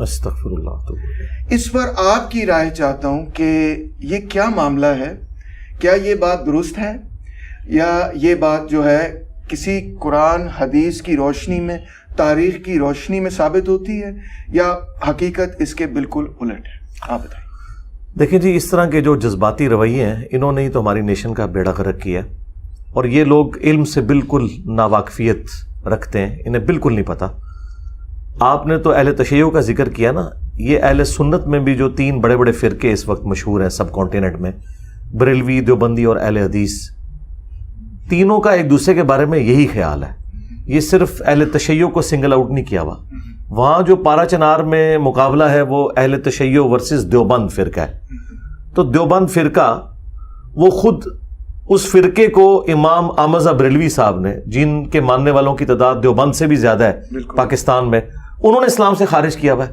استغفر اللہ. اس پر آپ کی رائے چاہتا ہوں کہ یہ کیا معاملہ ہے؟ کیا یہ بات درست ہے یا یہ بات جو ہے کسی قرآن حدیث کی روشنی میں، تاریخ کی روشنی میں ثابت ہوتی ہے، یا حقیقت اس کے بالکل الٹ ہے؟ آپ بتائیں. دیکھیں جی، اس طرح کے جو جذباتی رویے ہیں انہوں نے ہی تو ہماری نیشن کا بیڑا غرق کیا ہے. اور یہ لوگ علم سے بالکل ناواقفیت رکھتے ہیں، انہیں بالکل نہیں پتہ. آپ نے تو اہل تشیع کا ذکر کیا نا، یہ اہل سنت میں بھی جو 3 بڑے بڑے فرقے اس وقت مشہور ہیں سب کانٹیننٹ میں، بریلوی، دیوبندی اور اہل حدیث، تینوں کا ایک دوسرے کے بارے میں یہی خیال ہے. یہ صرف اہل تشیع کو سنگل آؤٹ نہیں کیا ہوا. وہاں جو پارا چنار میں مقابلہ ہے وہ اہل تشیع ورسز دیوبند فرقہ ہے. تو دیوبند فرقہ وہ خود اس فرقے کو امام احمد بریلوی صاحب نے، جن کے ماننے والوں کی تعداد دیوبند سے بھی زیادہ ہے پاکستان میں، انہوں نے اسلام سے خارج کیا ہوا ہے.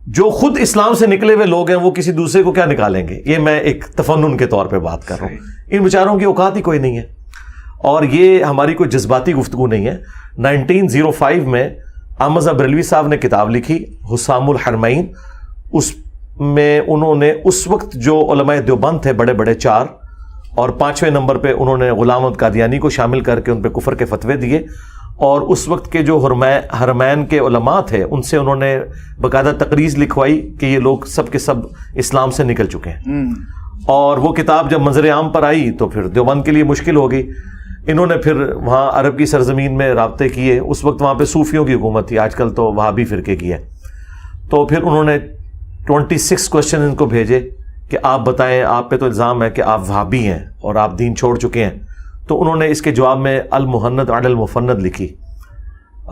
جو خود اسلام سے نکلے ہوئے لوگ ہیں وہ کسی دوسرے کو کیا نکالیں گے؟ یہ میں ایک تفنن کے طور پہ بات کر رہا ہوں. ان بیچاروں کی اوقات ہی کوئی نہیں ہے. اور یہ ہماری کوئی جذباتی گفتگو نہیں ہے. 1905 میں احمد بریلوی صاحب نے کتاب لکھی حسام الحرمین. اس میں انہوں نے اس وقت جو علماء دیوبند تھے بڑے بڑے 4، اور 5ویں نمبر پہ انہوں نے غلام احمد قادیانی کو شامل کر کے ان پہ کفر کے فتوے دیے. اور اس وقت کے جو حرمین کے علماء تھے ان سے انہوں نے باقاعدہ تقریض لکھوائی کہ یہ لوگ سب کے سب اسلام سے نکل چکے ہیں. اور وہ کتاب جب منظر عام پر آئی تو پھر دیوبند کے لیے مشکل ہو گئی. انہوں نے پھر وہاں عرب کی سرزمین میں رابطے کیے. اس وقت وہاں پہ صوفیوں کی حکومت تھی، آج کل تو وہابی فرقے کی ہے. تو پھر انہوں نے 26 کوشچن ان کو بھیجے کہ آپ بتائیں، آپ پہ تو الزام ہے کہ آپ وہابی ہیں اور آپ دین چھوڑ چکے ہیں. تو انہوں نے اس کے جواب میں المہند علی المفند لکھی.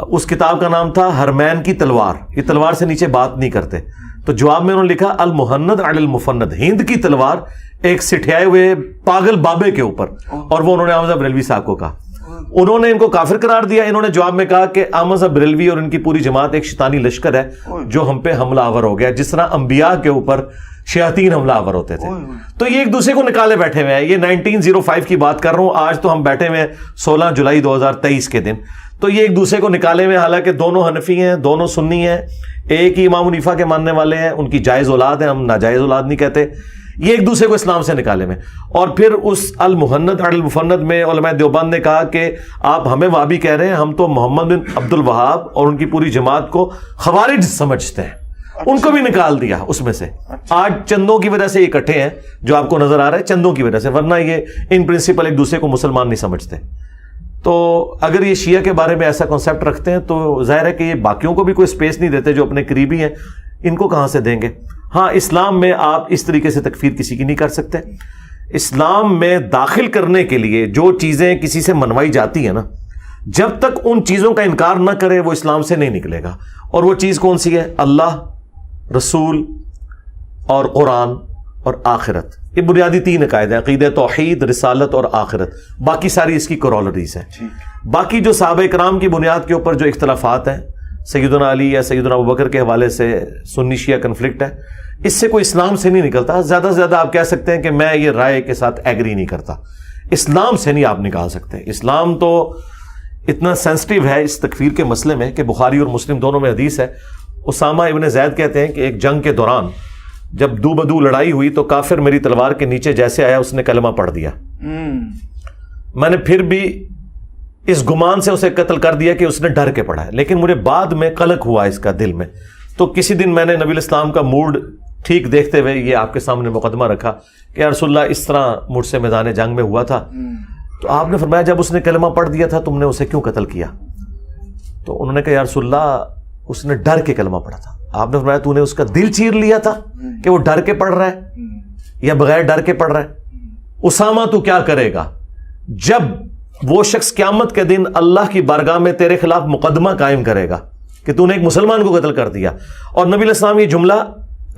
اس کتاب کا نام تھا حرمین کی تلوار. یہ تلوار سے نیچے بات نہیں کرتے. تو جواب میں انہوں نے لکھا المہند علی المفند، ہند کی تلوار ایک سٹھیائے ہوئے پاگل بابے کے اوپر. اور وہ انہوں نے احمد بریلوی صاحب کو کہا. انہوں نے ان کو کافر قرار دیا. انہوں نے جواب میں کہا کہ احمد بریلوی اور ان کی پوری جماعت ایک شیطانی لشکر ہے جو ہم پہ حملہ آور ہو گیا، جس طرح انبیاء کے اوپر شیاطین حملہ آور ہوتے تھے. تو یہ ایک دوسرے کو نکالے بیٹھے ہوئے ہیں. یہ 1905 کی بات کر رہا ہوں. آج تو ہم بیٹھے ہوئے ہیں 16 جولائی 2023 کے دن. تو یہ ایک دوسرے کو نکالے ہوئے، حالانکہ دونوں حنفی ہیں، دونوں سنی ہیں، ایک ہی امام حنیفہ کے ماننے والے ہیں، ان کی جائز اولاد ہیں، ہم ناجائز اولاد نہیں کہتے. یہ ایک دوسرے کو اسلام سے نکالے میں. اور پھر اس المہند علی المفند میں علماء دیوبند نے کہا کہ آپ ہمیں وہابی کہہ رہے ہیں، ہم تو محمد بن عبد الوہاب اور ان کی پوری جماعت کو خوارج سمجھتے ہیں. ان کو بھی نکال دیا اس میں سے. آج چندوں کی وجہ سے یہ اکٹھے ہیں جو آپ کو نظر آ رہا ہے، چندوں کی وجہ سے، ورنہ یہ ان پرنسپل ایک دوسرے کو مسلمان نہیں سمجھتے. تو اگر یہ شیعہ کے بارے میں ایسا کانسیپٹ رکھتے ہیں تو ظاہر ہے کہ یہ باقیوں کو بھی کوئی سپیس نہیں دیتے جو اپنے قریبی ہیں. ان کو کہاں سے دیں گے؟ ہاں، اسلام میں آپ اس طریقے سے تکفیر کسی کی نہیں کر سکتے. اسلام میں داخل کرنے کے لیے جو چیزیں کسی سے منوائی جاتی ہیں نا، جب تک ان چیزوں کا انکار نہ کرے وہ اسلام سے نہیں نکلے گا. اور وہ چیز کون سی ہے؟ اللہ، رسول اور قرآن اور آخرت. یہ بنیادی 3 عقائد ہیں، عقیدہ توحید، رسالت اور آخرت. باقی ساری اس کی کورولریز ہیں. باقی جو صحابہ کرام کی بنیاد کے اوپر جو اختلافات ہیں، سیدنا علی یا سیدنا ابوبکر کے حوالے سے سنی شیعہ کنفلکٹ ہے، اس سے کوئی اسلام سے نہیں نکلتا. زیادہ سے زیادہ آپ کہہ سکتے ہیں کہ میں یہ رائے کے ساتھ ایگری نہیں کرتا. اسلام سے نہیں آپ نکال سکتے. اسلام تو اتنا سینسٹیو ہے اس تکفیر کے مسئلے میں کہ بخاری اور مسلم دونوں میں حدیث ہے. اسامہ ابن زید کہتے ہیں کہ ایک جنگ کے دوران جب دو بدو لڑائی ہوئی تو کافر میری تلوار کے نیچے جیسے آیا اس نے کلمہ پڑھ دیا. میں نے پھر بھی اس گمان سے اسے قتل کر دیا کہ اس نے ڈر کے پڑھا ہے، لیکن مجھے بعد میں قلق ہوا اس کا دل میں. تو کسی دن میں نے نبی الاسلام کا موڈ ٹھیک دیکھتے ہوئے یہ آپ کے سامنے مقدمہ رکھا کہ یا رسول اللہ اس طرح مجھ سے میدان جنگ میں ہوا تھا. تو آپ نے فرمایا جب اس نے کلمہ پڑھ دیا تھا تم نے اسے کیوں قتل کیا؟ تو انہوں نے کہا یا رسول اللہ اس نے ڈر کے کلمہ پڑھا تھا. آپ نے فرمایا تو نے اس کا دل چیر لیا تھا کہ وہ ڈر کے پڑھ رہا ہے یا بغیر ڈر کے پڑھ رہا ہے؟ اسامہ تو کیا کرے گا جب وہ شخص قیامت کے دن اللہ کی بارگاہ میں تیرے خلاف مقدمہ قائم کرے گا کہ تو نے ایک مسلمان کو قتل کر دیا؟ اور نبی علیہ السلام یہ جملہ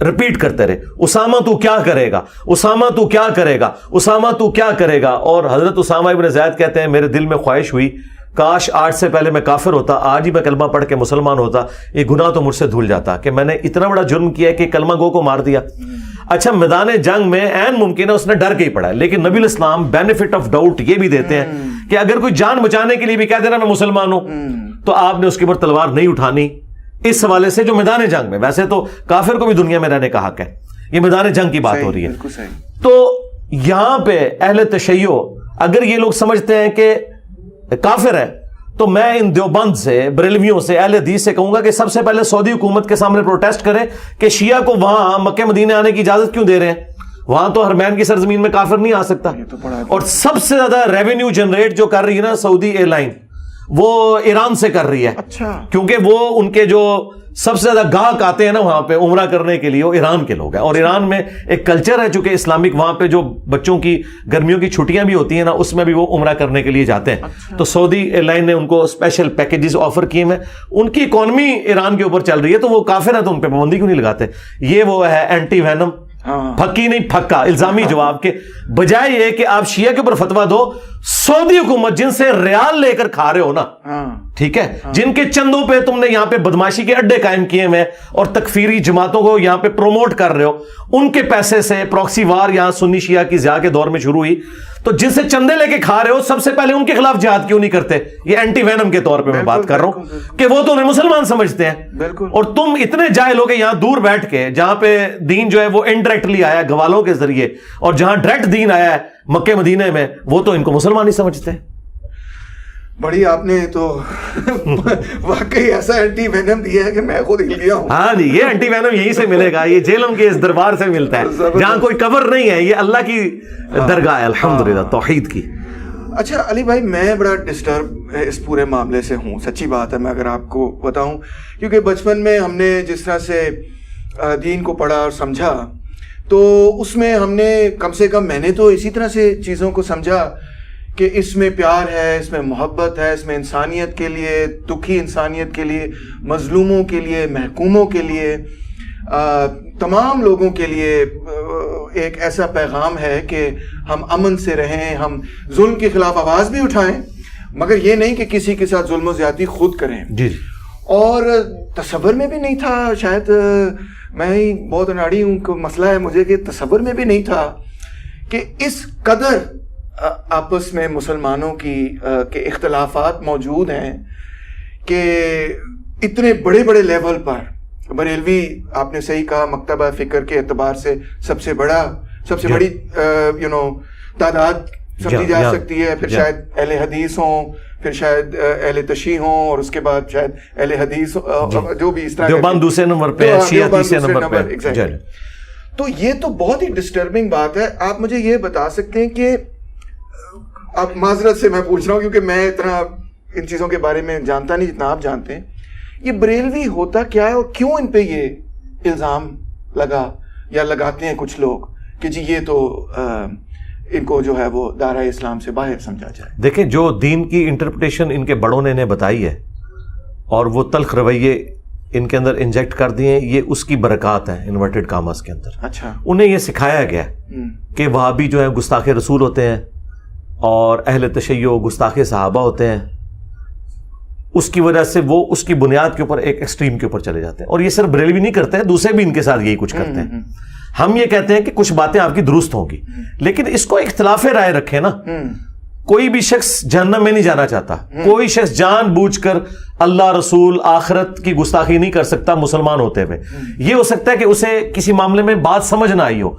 ریپیٹ کرتے رہے، اسامہ تو کیا کرے گا، اسامہ تو کیا کرے گا، اسامہ تو کیا کرے گا. اور حضرت اسامہ ابن زید کہتے ہیں میرے دل میں خواہش ہوئی کاش آج سے پہلے میں کافر ہوتا، آج ہی میں کلمہ پڑھ کے مسلمان ہوتا، یہ گناہ تو مجھ سے دھل جاتا کہ میں نے اتنا بڑا جرم کیا کہ کلمہ گو کو مار دیا. اچھا میدان جنگ میں عین ممکن ہے اس نے ڈر کے ہی پڑھا ہے، لیکن نبی الاسلام بینیفٹ آف ڈاؤٹ یہ بھی دیتے ہیں کہ اگر کوئی جان بچانے کے لیے بھی کہہ دینا میں مسلمان ہوں تو آپ نے اس کے اوپر تلوار نہیں اٹھانی اس حوالے سے جو میدان جنگ میں، ویسے تو کافر کو بھی دنیا میں رہنے کا حق ہے، یہ میدان جنگ کی بات ہو رہی ہے. تو یہاں پہ اہل تشیع اگر یہ لوگ سمجھتے ہیں کہ کافر ہے، تو میں ان دیوبند سے، بریلویوں سے، اہل حدیث سے کہوں گا کہ سب سے پہلے سعودی حکومت کے سامنے پروٹیسٹ کریں کہ شیعہ کو وہاں مکہ مدینے آنے کی اجازت کیوں دے رہے ہیں؟ وہاں تو حرمین کی سرزمین میں کافر نہیں آ سکتا. اور سب سے زیادہ ریونیو جنریٹ جو کر رہی ہے نا سعودی ایئر لائن، وہ ایران سے کر رہی ہے. اچھا. کیونکہ وہ ان کے جو سب سے زیادہ گاہک آتے ہیں نا وہاں پہ عمرہ کرنے کے لیے، وہ ایران کے لوگ ہیں. اور ایران میں ایک کلچر ہے چونکہ اسلامک، وہاں پہ جو بچوں کی گرمیوں کی چھٹیاں بھی ہوتی ہیں نا، اس میں بھی وہ عمرہ کرنے کے لیے جاتے ہیں. تو سعودی ایئر لائن نے ان کو اسپیشل پیکیجز آفر کیے ہیں. ان کی اکانومی ایران کے اوپر چل رہی ہے، تو وہ کافر ہیں تو ان پہ پابندی کیوں نہیں لگاتے؟ یہ وہ ہے اینٹی وینم، پھکی نہیں پھکا الزامی جواب کے بجائے یہ کہ آپ شیعہ کے اوپر فتویٰ دو. سعودی حکومت جن سے ریال لے کر کھا رہے ہو نا، ٹھیک ہے، جن کے چندوں پہ تم نے یہاں پہ بدماشی کے اڈے قائم کیے ہوئے اور تکفیری جماعتوں کو یہاں پہ پروموٹ کر رہے ہو، ان کے پیسے سے پراکسی وار یہاں سنی شیعہ کی ضیاء کے دور میں شروع ہوئی. تو جن سے چندے لے کے کھا رہے ہو، سب سے پہلے ان کے خلاف جہاد کیوں نہیں کرتے؟ یہ اینٹی وینم کے طور پہ میں بات کر رہا ہوں کہ وہ تو انہیں مسلمان سمجھتے ہیں. اور تم اتنے جاہل ہو کہ یہاں دور بیٹھ کے، جہاں پہ دین جو ہے وہ انڈائریکٹلی آیا گوالوں کے ذریعے، اور جہاں ڈائریکٹ دین آیا ہے مکہ مدینے میں، وہ تو ان کو مسلمان ہی سمجھتے ہیں. بڑی آپ نے تو واقعی ایسا اینٹی وینم دیا ہے کہ میں خود ہل گیا ہوں. ہاں جی، یہ اینٹی وینم یہیں سے ملے گا، یہ جیلم کے اس دربار سے ملتا ہے جہاں کوئی قبر نہیں ہے، یہ اللہ کی درگاہ ہے الحمدللہ توحید کی. اچھا علی بھائی، میں بڑا ڈسٹرب اس پورے معاملے سے ہوں، سچی بات ہے. میں اگر آپ کو بتاؤں، کیونکہ بچپن میں ہم نے جس طرح سے دین کو پڑھا اور سمجھا، تو اس میں ہم نے کم سے کم، میں نے تو اسی طرح سے چیزوں کو سمجھا کہ اس میں پیار ہے، اس میں محبت ہے، اس میں انسانیت کے لیے، دکھی انسانیت کے لیے، مظلوموں کے لیے، محکوموں کے لیے، تمام لوگوں کے لیے ایک ایسا پیغام ہے کہ ہم امن سے رہیں، ہم ظلم کے خلاف آواز بھی اٹھائیں، مگر یہ نہیں کہ کسی کے ساتھ ظلم و زیادتی خود کریں. جی. اور تصور میں بھی نہیں تھا، شاید میں ہی بہت اناڑی ہوں، کہ مسئلہ ہے مجھے کہ تصور میں بھی نہیں تھا کہ اس قدر آپس میں مسلمانوں کی کے اختلافات موجود ہیں، کہ اتنے بڑے بڑے لیول پر. بریلوی آپ نے صحیح کہا، مکتبہ فکر کے اعتبار سے سب سے بڑی تعداد سمجھی جا سکتی ہے. پھر شاید اہل حدیث ہوں، پھر شاید اہل تشیع ہوں، اور اس کے بعد شاید اہل حدیث جو بھی اس طرح دیوبند دوسرے نمبر پہ، شیعہ تیسرے نمبر پہ. تو یہ تو بہت ہی ڈسٹربنگ بات ہے. آپ مجھے یہ بتا سکتے ہیں کہ اب معذرت سے میں پوچھ رہا ہوں کیونکہ میں اتنا ان چیزوں کے بارے میں جانتا نہیں جتنا آپ جانتے ہیں، یہ بریلوی ہوتا کیا ہے اور کیوں ان پہ یہ الزام لگا یا لگاتے ہیں کچھ لوگ کہ جی یہ تو ان کو جو ہے وہ دائرہ اسلام سے باہر سمجھا جائے؟ دیکھیں، جو دین کی انٹرپریٹیشن ان کے بڑوں نے انہیں بتائی ہے اور وہ تلخ رویے ان کے اندر انجیکٹ کر دیے ہیں، یہ اس کی برکات ہیں انورٹڈ کاماز کے اندر. اچھا. انہیں یہ سکھایا گیا کہ وہابی جو ہے گستاخ رسول ہوتے ہیں اور اہل تشیع گستاخ صحابہ ہوتے ہیں. اس کی وجہ سے وہ اس کی بنیاد کے اوپر ایک ایکسٹریم کے اوپر چلے جاتے ہیں. اور یہ صرف بریلوی نہیں کرتے ہیں، دوسرے بھی ان کے ساتھ یہی کچھ کرتے ہیں. ہم یہ کہتے ہیں کہ کچھ باتیں آپ کی درست ہوں گی، لیکن اس کو اختلاف رائے رکھیں نا. کوئی بھی شخص جہنم میں نہیں جانا چاہتا، کوئی شخص جان بوجھ کر اللہ رسول آخرت کی گستاخی نہیں کر سکتا مسلمان ہوتے ہوئے. یہ ہو سکتا ہے کہ اسے کسی معاملے میں بات سمجھ نہ آئی ہو،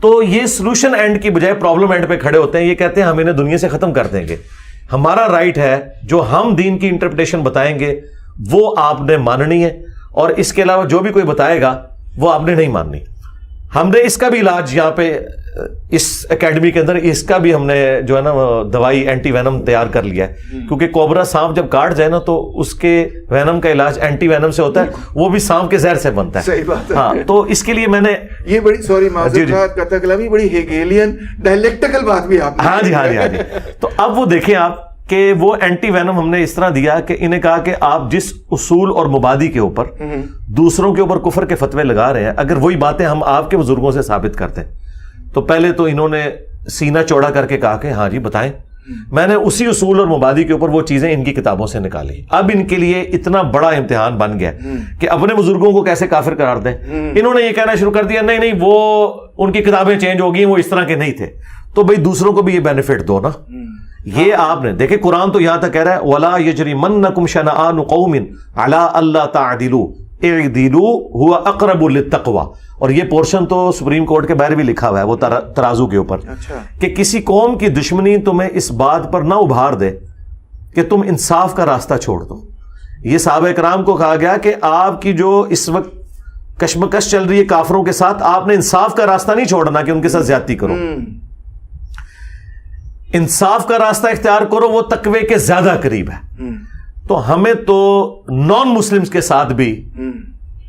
تو یہ سلوشن اینڈ کی بجائے پرابلم اینڈ پہ کھڑے ہوتے ہیں. یہ کہتے ہیں ہم انہیں دنیا سے ختم کر دیں گے. ہمارا رائٹ ہے جو ہم دین کی انٹرپریٹیشن بتائیں گے وہ آپ نے ماننی ہے، اور اس کے علاوہ جو بھی کوئی بتائے گا وہ آپ نے نہیں ماننی. ہم نے اس کا بھی علاج یہاں پہ اس اکیڈمی کے اندر، اس کا بھی ہم نے جو ہے نا دوائی اینٹی وینم تیار کر لیا ہے. کیونکہ کوبرا سانپ جب کاٹ جائے نا تو اس کے وینم کا علاج اینٹی وینم سے ہوتا ہے، وہ بھی سانپ کے زہر سے بنتا ہے. صحیح بات ہے. ہاں، تو اس کے لیے میں نے یہ بڑی سوری معذرت قطع کلامی، بڑی ہیگیلین ڈائلیکٹیکل بات بھی آپ نے. ہاں جی ہاں جی ہاں جی. تو اب وہ دیکھیں آپ کہ وہ اینٹی وینم ہم نے اس طرح دیا کہ انہیں کہا کہ آپ جس اصول اور مبادی کے اوپر دوسروں کے اوپر کفر کے فتوے لگا رہے ہیں، اگر وہی باتیں ہم آپ کے بزرگوں سے ثابت کرتے ہیں، تو پہلے تو انہوں نے سینہ چوڑا کر کے کہا کہ ہاں جی بتائیں. میں نے اسی اصول اور مبادی کے اوپر وہ چیزیں ان کی کتابوں سے نکالی. اب ان کے لیے اتنا بڑا امتحان بن گیا کہ اپنے بزرگوں کو کیسے کافر قرار دیں. انہوں نے یہ کہنا شروع کر دیا نہیں وہ ان کی کتابیں چینج ہو گئی، وہ اس طرح کے نہیں تھے. تو بھائی دوسروں کو بھی یہ بینیفٹ دو نا. یہ آپ نے دیکھیں قرآن تو یہاں تک کہہ رہا ہے وَلَا يَجْرِمَنَّكُمْ شَنَآنُ قَوْمٍ عَلَىٰ أَلَّا تَعْدِلُوا اعدلوا هو اقرب للتقوی. اور یہ پورشن تو سپریم کورٹ کے باہر بھی لکھا ہوا ہے وہ ترازو کے اوپر کہ کسی قوم کی دشمنی تمہیں اس بات پر نہ ابھار دے کہ تم انصاف کا راستہ چھوڑ دو. یہ صحابہ کرام کو کہا گیا کہ آپ کی جو اس وقت کشمکش چل رہی ہے کافروں کے ساتھ، آپ نے انصاف کا راستہ نہیں چھوڑنا کہ ان کے ساتھ زیادتی کرو. انصاف کا راستہ اختیار کرو، وہ تقوی کے زیادہ قریب ہے. تو ہمیں تو نان مسلمز کے ساتھ بھی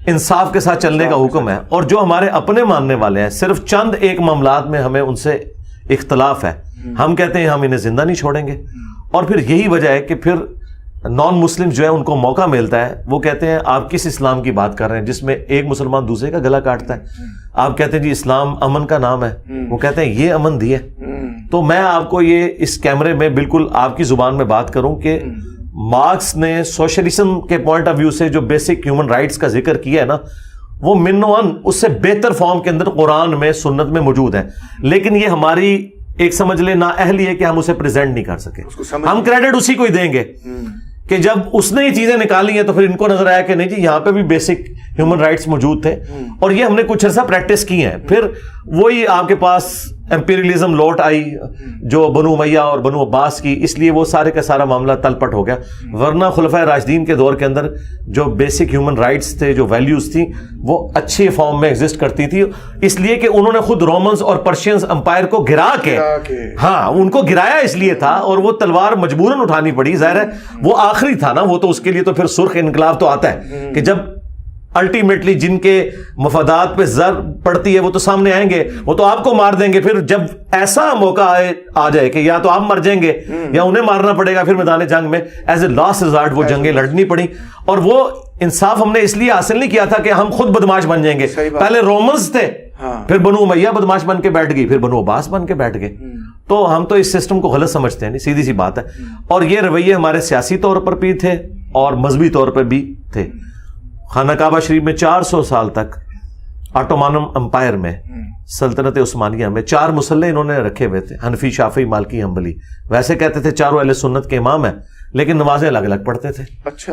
انصاف کے ساتھ چلنے کا حکم ہے. اور جو ہمارے اپنے ماننے والے ہیں، صرف چند ایک معاملات میں ہمیں ان سے اختلاف ہے، ہم کہتے ہیں ہم انہیں زندہ نہیں چھوڑیں گے. اور پھر یہی وجہ ہے کہ پھر نان مسلم جو ہے ان کو موقع ملتا ہے، وہ کہتے ہیں آپ کس اسلام کی بات کر رہے ہیں جس میں ایک مسلمان دوسرے کا گلا کاٹتا ہے. آپ کہتے ہیں جی اسلام امن کا نام ہے، وہ کہتے ہیں یہ امن دی ہے. تو میں آپ کو یہ اس کیمرے میں بالکل آپ کی زبان میں بات کروں کہ مارکس نے سوشلزم کے پوائنٹ آف ویو سے جو بیسک ہیومن رائٹس کا ذکر کیا ہے نا، وہ من و ان اس سے بہتر فارم کے اندر قرآن میں سنت میں موجود ہے. لیکن یہ ہماری ایک سمجھ لے نا اہلی ہے کہ ہم اسے پریزنٹ نہیں کر سکے. ہم کریڈٹ اسی کو ہی دیں گے کہ جب اس نے یہ چیزیں نکالی ہیں تو پھر ان کو نظر آیا کہ نہیں جی یہاں پہ بھی بیسک ہیومن رائٹس موجود تھے اور یہ ہم نے کچھ عرصہ پریکٹس کی ہیں. پھر وہی آپ کے پاس امپیریلزم لوٹ آئی جو بنو امیہ اور بنو عباس کی، اس لیے وہ سارے کا سارا معاملہ تل پٹ ہو گیا. ورنہ خلفائے راشدین کے دور کے اندر جو بیسک ہیومن رائٹس تھے، جو ویلیوز تھیں، وہ اچھے فارم میں ایگزسٹ کرتی تھی. اس لیے کہ انہوں نے خود رومنز اور پرشینز امپائر کو گرا کے، ہاں ان کو گرایا اس لیے تھا اور وہ تلوار مجبوراً اٹھانی پڑی. ظاہر ہے وہ آخری تھا نا، وہ تو اس کے لیے تو پھر سرخ انقلاب تو آتا ہے کہ جب الٹیمیٹلی جن کے مفادات پہ زر پڑتی ہے وہ تو سامنے آئیں گے، وہ تو آپ کو مار دیں گے. پھر جب ایسا موقع آ جائے کہ یا تو آپ مر جائیں گے یا انہیں مارنا پڑے گا، پھر میدان جنگ میں ایز اے لاسٹ ریزارٹ وہ جنگیں لڑنی پڑی. اور وہ انصاف ہم نے اس لیے حاصل نہیں کیا تھا کہ ہم خود بدماش بن جائیں گے. پہلے رومنز تھے، پھر بنو امیہ بدماش بن کے بیٹھ گئی، پھر بنو عباس بن کے بیٹھ گئے. تو ہم تو اس سسٹم کو غلط سمجھتے ہیں، نہیں سیدھی سی بات ہے. اور یہ رویے ہمارے سیاسی طور پر بھی تھے اور مذہبی طور پر بھی تھے. خانہ کعبہ شریف میں 400 سال تک آٹومانم امپائر میں، سلطنت عثمانیہ میں 4 مسلح انہوں نے رکھے ہوئے تھے، حنفی، شافعی، مالکی، حنبلی. ویسے کہتے تھے چاروں اہل سنت کے امام ہیں لیکن نمازیں الگ الگ پڑھتے تھے.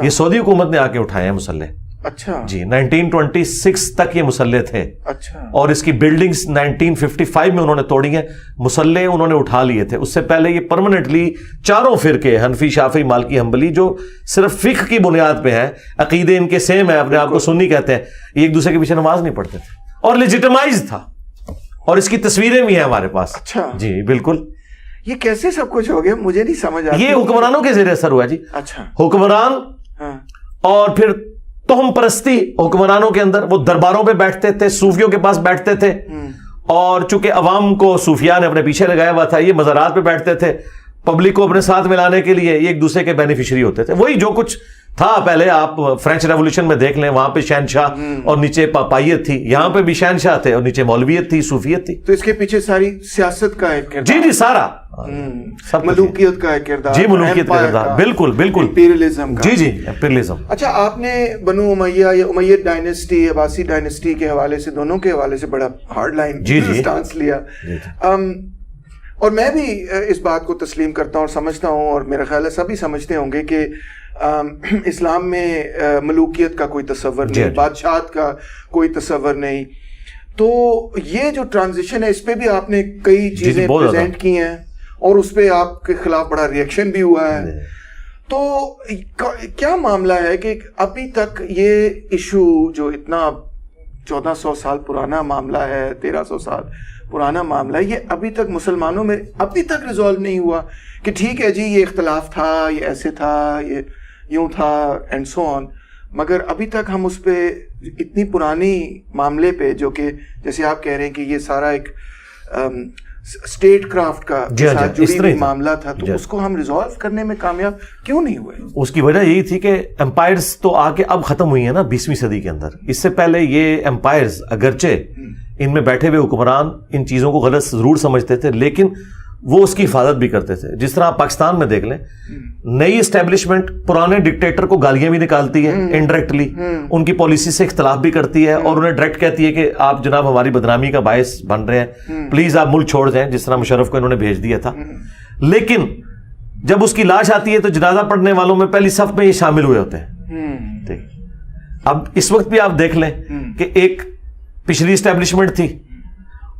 یہ سعودی حکومت نے آ کے اٹھائے ہیں مسلح. اچھا جی 1926 تک یہ مسلح تھے. اچھا. اور اس کی بلڈنگز 1955 میں انہوں نے توڑی ہیں. مسلح انہوں نے اٹھا لیے تھے. اس سے پہلے یہ پرماننٹلی چاروں فرقے، حنفی، شافعی، مالکی، حنبلی، جو صرف فقہ کی بنیاد پہ ہیں، عقیدے ان کے سیم ہیں، اپنے آپ کو سنی کہتے ہیں، یہ ایک دوسرے کے پیچھے نماز نہیں پڑھتے تھے اور لیجیٹمائز تھا. اور اس کی تصویریں بھی ہیں ہمارے پاس. اچھا جی بالکل. یہ کیسے سب کچھ ہو گیا مجھے نہیں سمجھ آتا. یہ حکمرانوں کے زیر اثر ہوا جی. اچھا. حکمران اور پھر توہم پرستی حکمرانوں کے اندر، وہ درباروں پہ بیٹھتے تھے، صوفیوں کے پاس بیٹھتے تھے، اور چونکہ عوام کو صوفیاء نے اپنے پیچھے لگایا ہوا تھا، یہ مزارات پہ بیٹھتے تھے پبلک کو اپنے ساتھ ملانے کے لیے، یہ ایک دوسرے کے بینیفیشری ہوتے تھے. وہی جو کچھ تھا پہلے آپ فرینچ ریولوشن میں دیکھ لیں، وہاں پہ شہنشاہ اور نیچے پاپائیت تھی، یہاں پہ بھی شہنشاہ تھے اور نیچے مولویت تھی، صوفیت تھی. تو اس کے پیچھے ساری سیاست کا ایک کردار. جی جی سارا ملوکیت کا ایک کردار. جی ملوکیت کا کردار، بالکل بالکل. امپیریلزم کا. جی جی امپیریلزم. اچھا آپ نے بنو امیہ یا امید ڈائنیسٹی، عباسی ڈائنیسٹی کے حوالے سے، دونوں کے حوالے سے بڑا ہارڈ لائن سٹانس لیا. اور میں بھی اس بات کو تسلیم کرتا ہوں اور سمجھتا ہوں، اور میرا خیال ہے سبھی سمجھتے ہوں گے کہ اسلام میں ملوکیت کا کوئی تصور نہیں، بادشاہت کا کوئی تصور نہیں. تو یہ جو ٹرانزیشن ہے اس پہ بھی آپ نے کئی چیزیں پریزنٹ کی ہیں اور اس پہ آپ کے خلاف بڑا ریئیکشن بھی ہوا ہے. تو کیا معاملہ ہے کہ ابھی تک یہ ایشو جو اتنا 1400 سال پرانا معاملہ ہے، 1300 سال پرانا معاملہ ہے، یہ ابھی تک مسلمانوں میں ابھی تک ریزالو نہیں ہوا کہ ٹھیک ہے جی یہ اختلاف تھا، یہ ایسے تھا، یہ یوں تھا اینڈ سو آن، مگر ابھی تک ہم اس پہ اتنی پرانی معاملے پہ، جو کہ جیسے آپ کہہ رہے ہیں کہ یہ سارا ایک اسٹیٹ کرافٹ کا ساتھ جڑی ہوئی معاملہ تھا، تو اس کو ہم ریزالو کرنے میں کامیاب کیوں نہیں ہوئے؟ اس کی وجہ یہی تھی کہ امپائرز تو آ کے اب ختم ہوئی ہیں نا 20ویں صدی کے اندر. اس سے پہلے یہ امپائرز اگرچہ ان میں بیٹھے ہوئے حکمران ان چیزوں کو غلط ضرور سمجھتے تھے لیکن وہ اس کی حفاظت بھی کرتے تھے. جس طرح آپ پاکستان میں دیکھ لیں، نئی اسٹیبلشمنٹ پرانے ڈکٹیٹر کو گالیاں بھی نکالتی ہے انڈائریکٹلی، ان کی پالیسی سے اختلاف بھی کرتی ہے اور انہیں ڈائریکٹ کہتی ہے کہ آپ جناب ہماری بدنامی کا باعث بن رہے ہیں، پلیز آپ ملک چھوڑ جائیں، جس طرح مشرف کو انہوں نے بھیج دیا تھا. لیکن جب اس کی لاش آتی ہے تو جنازہ پڑھنے والوں میں پہلی صف میں یہ شامل ہوئے ہوتے ہیں. اب اس وقت بھی آپ دیکھ لیں کہ ایک پچھلی اسٹیبلشمنٹ تھی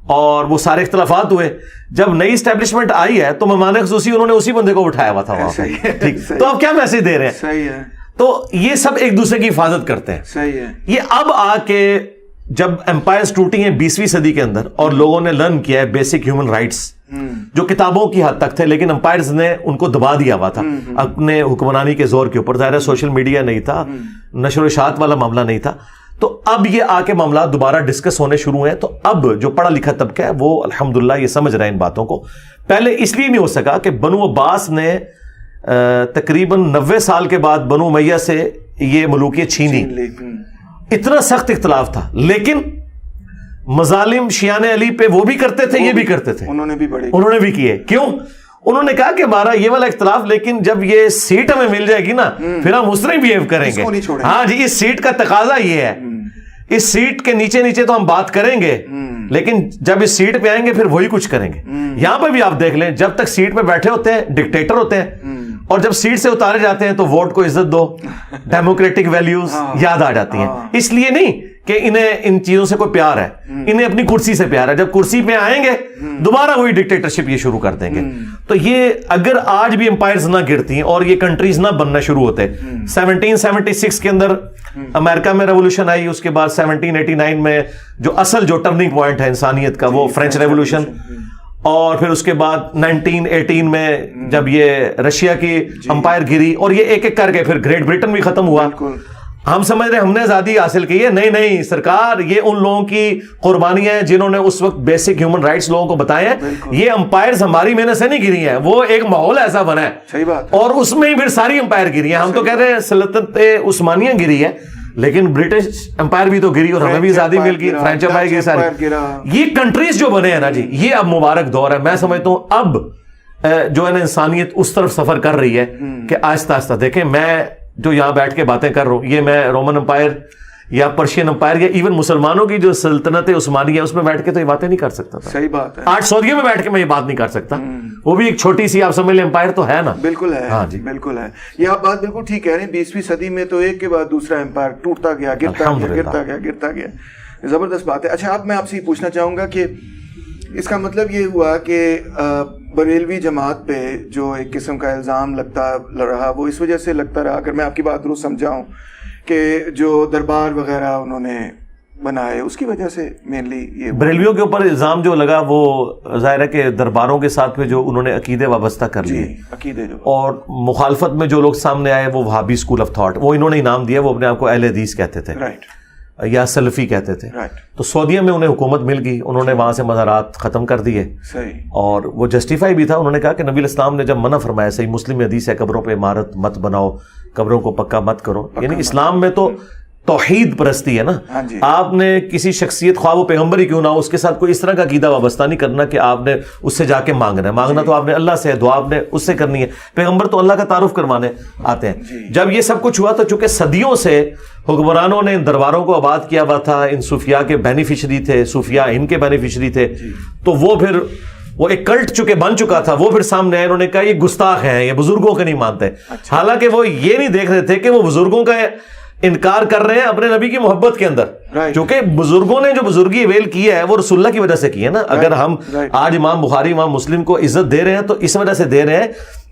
اور وہ سارے اختلافات ہوئے, جب نئی اسٹیبلشمنٹ آئی ہے تو مہمان خصوصی انہوں نے اسی بندے کو بٹھایا ہوا تھا وہاں پہ, ٹھیک, تو آپ کیا میسج دے رہے ہیں؟ صحیح ہے. تو یہ سب ایک دوسرے کی حفاظت کرتے ہیں. صحیح ہے. یہ اب آ کے جب امپائرز ٹوٹی ہیں 20ویں صدی کے اندر اور لوگوں نے لرن کیا ہے بیسک ہیومن رائٹس جو کتابوں کی حد تک تھے, لیکن امپائرز نے ان کو دبا دیا ہوا تھا اپنے حکمرانی کے زور کے اوپر. ظاہر ہے سوشل میڈیا نہیں تھا, نشر و اشاعت والا معاملہ نہیں تھا, تو اب یہ آ کے معاملات دوبارہ ڈسکس ہونے شروع ہیں. تو اب جو پڑھا لکھا طبقہ ہے وہ الحمدللہ یہ سمجھ رہے ہیں ان باتوں کو. پہلے اس لیے نہیں ہو سکا کہ بنو عباس نے تقریباً 90 سال کے بعد بنو امیہ سے یہ ملوکیت چھینی, اتنا سخت اختلاف تھا, لیکن مظالم شیعان علی پہ وہ بھی کرتے تھے, یہ بھی کرتے تھے, انہوں نے بھی کیے. کیوں؟ انہوں نے کہا کہ ہمارا یہ والا اختلاف, لیکن جب یہ سیٹ ہمیں مل جائے گی نا پھر ہم اس طرح بیہیو کریں گے. ہاں جی, اس سیٹ کا تقاضا یہ ہے, اس سیٹ کے نیچے نیچے تو ہم بات کریں گے, لیکن جب اس سیٹ پہ آئیں گے پھر وہی کچھ کریں گے. یہاں پہ بھی آپ دیکھ لیں, جب تک سیٹ پہ بیٹھے ہوتے ہیں ڈکٹیٹر ہوتے ہیں, اور جب سیٹ سے اتارے جاتے ہیں تو ووٹ کو عزت دو, ڈیموکریٹک ویلیوز یاد آ جاتی ہیں. اس لیے نہیں کہ انہیں ان چیزوں سے کوئی پیار ہے, انہیں اپنی کرسی سے پیار ہے. جب کرسی پہ آئیں گے دوبارہ وہی ڈکٹیٹرشپ یہ شروع کر دیں گے. تو یہ اگر آج بھی امپائرز نہ گرتی اور یہ کنٹریز نہ بننا شروع ہوتے, 1776 کے اندر امریکہ میں ریولوشن آئی, اس کے بعد 1789 میں جو اصل جو ٹرننگ پوائنٹ ہے انسانیت کا وہ فرینچ ریولوشن, اور پھر اس کے بعد 1918 میں جب یہ رشیا کی امپائر گری, اور یہ ایک ایک کر کے پھر گریٹ برٹن بھی ختم ہوا. ہم سمجھ رہے ہم نے آزادی حاصل کی ہے, نہیں سرکار, یہ ان لوگوں کی قربانیاں ہیں جنہوں نے اس وقت بیسک ہیومن رائٹس لوگوں کو بتائے ہیں. یہ امپائرز ہماری محنت سے نہیں گری ہیں, وہ ایک ماحول ایسا بنا ہے, صحیح بات, اور اس میں ہی پھر ساری امپائر گری ہیں. ہم تو کہہ رہے ہیں سلطنت عثمانیہ گری ہے, لیکن برٹش امپائر بھی تو گری اور ہمیں بھی آزادی مل گئی, فرینچ امپائر گری ساری. یہ کنٹریز جو بنے ہیں نا جی, یہ اب مبارک دور ہے. میں سمجھتا ہوں اب جو ہے نا انسانیت اس طرف سفر کر رہی ہے کہ آہستہ آہستہ. دیکھیں میں جو یہاں بیٹھ کے باتیں کر رہا ہوں, یہ میں رومن امپائر یا پرشین امپائر یا ایون مسلمانوں کی جو سلطنت عثمانیہ ہے اس میں بیٹھ کے تو یہ باتیں نہیں کر سکتا تھا. صحیح بات ہے. آج سعودیہ میں بیٹھ کے میں یہ بات نہیں کر سکتا, وہ بھی ایک چھوٹی سی آپ سمجھ لیں امپائر تو ہے نا. بالکل ہے, ہاں جی بالکل ہے. یہ آپ بات بالکل ٹھیک کہہ رہے ہیں. 20ویں صدی میں تو ایک کے بعد دوسرا امپائر ٹوٹتا گیا, گرتا گیا. زبردست بات ہے. اچھا, اب میں آپ سے یہ پوچھنا چاہوں گا کہ اس کا مطلب یہ ہوا کہ بریلوی جماعت پہ جو ایک قسم کا الزام لگتا رہا وہ اس وجہ سے لگتا رہا, اگر میں آپ کی بات درست سمجھاؤں, کہ جو دربار وغیرہ انہوں نے بنائے اس کی وجہ سے مینلی یہ بریلویوں کے اوپر الزام جو لگا وہ ظاہر ہے کہ درباروں کے ساتھ میں جو انہوں نے عقیدے وابستہ کر لیے, عقیدے جو, اور مخالفت میں جو لوگ سامنے آئے وہ وہابی اسکول آف تھاٹ, وہ انہوں نے انعام دیا, وہ اپنے آپ کو اہل حدیث کہتے تھے, رائٹ, یا سلفی کہتے تھے. تو سعودیہ میں انہیں حکومت مل گئی, انہوں نے وہاں سے مزارات ختم کر دیے, اور وہ جسٹیفائی بھی تھا. انہوں نے کہا کہ نبی علیہ السلام نے جب منع فرمایا, صحیح مسلم میں حدیث ہے, قبروں پہ عمارت مت بناؤ, قبروں کو پکا مت کرو. یعنی اسلام میں تو توحید پرستی ہے نا. آپ نے کسی شخصیت, خواہ وہ پیغمبر ہی کیوں نہ ہو, اس کے ساتھ کوئی اس طرح کا عقیدہ وابستہ نہیں کرنا کہ آپ نے اس سے جا کے مانگنا ہے. مانگنا تو آپ نے اللہ سے ہے, دعا آپ نے اس سے کرنی ہے. پیغمبر تو اللہ کا تعارف کروانے آتے ہیں. جب یہ سب کچھ ہوا تو چونکہ صدیوں سے حکمرانوں نے ان درباروں کو آباد کیا ہوا تھا, ان صوفیاء کے بینیفیشری تھے, صوفیاء ان کے بینیفیشری تھے, تو وہ پھر وہ ایک کلٹ چکے بن چکا تھا, وہ پھر سامنے آئے, انہوں نے کہا یہ گستاخ ہیں, یہ بزرگوں کے نہیں مانتے. حالانکہ وہ یہ نہیں دیکھ رہے تھے کہ وہ بزرگوں کا انکار کر رہے ہیں اپنے نبی کی محبت کے اندر, کیونکہ بزرگوں نے جو بزرگی اویل کی ہے وہ رسول اللہ کی وجہ سے کی ہے نا. اگر ہم آج امام بخاری, امام مسلم کو عزت دے رہے ہیں تو اس وجہ سے دے رہے ہیں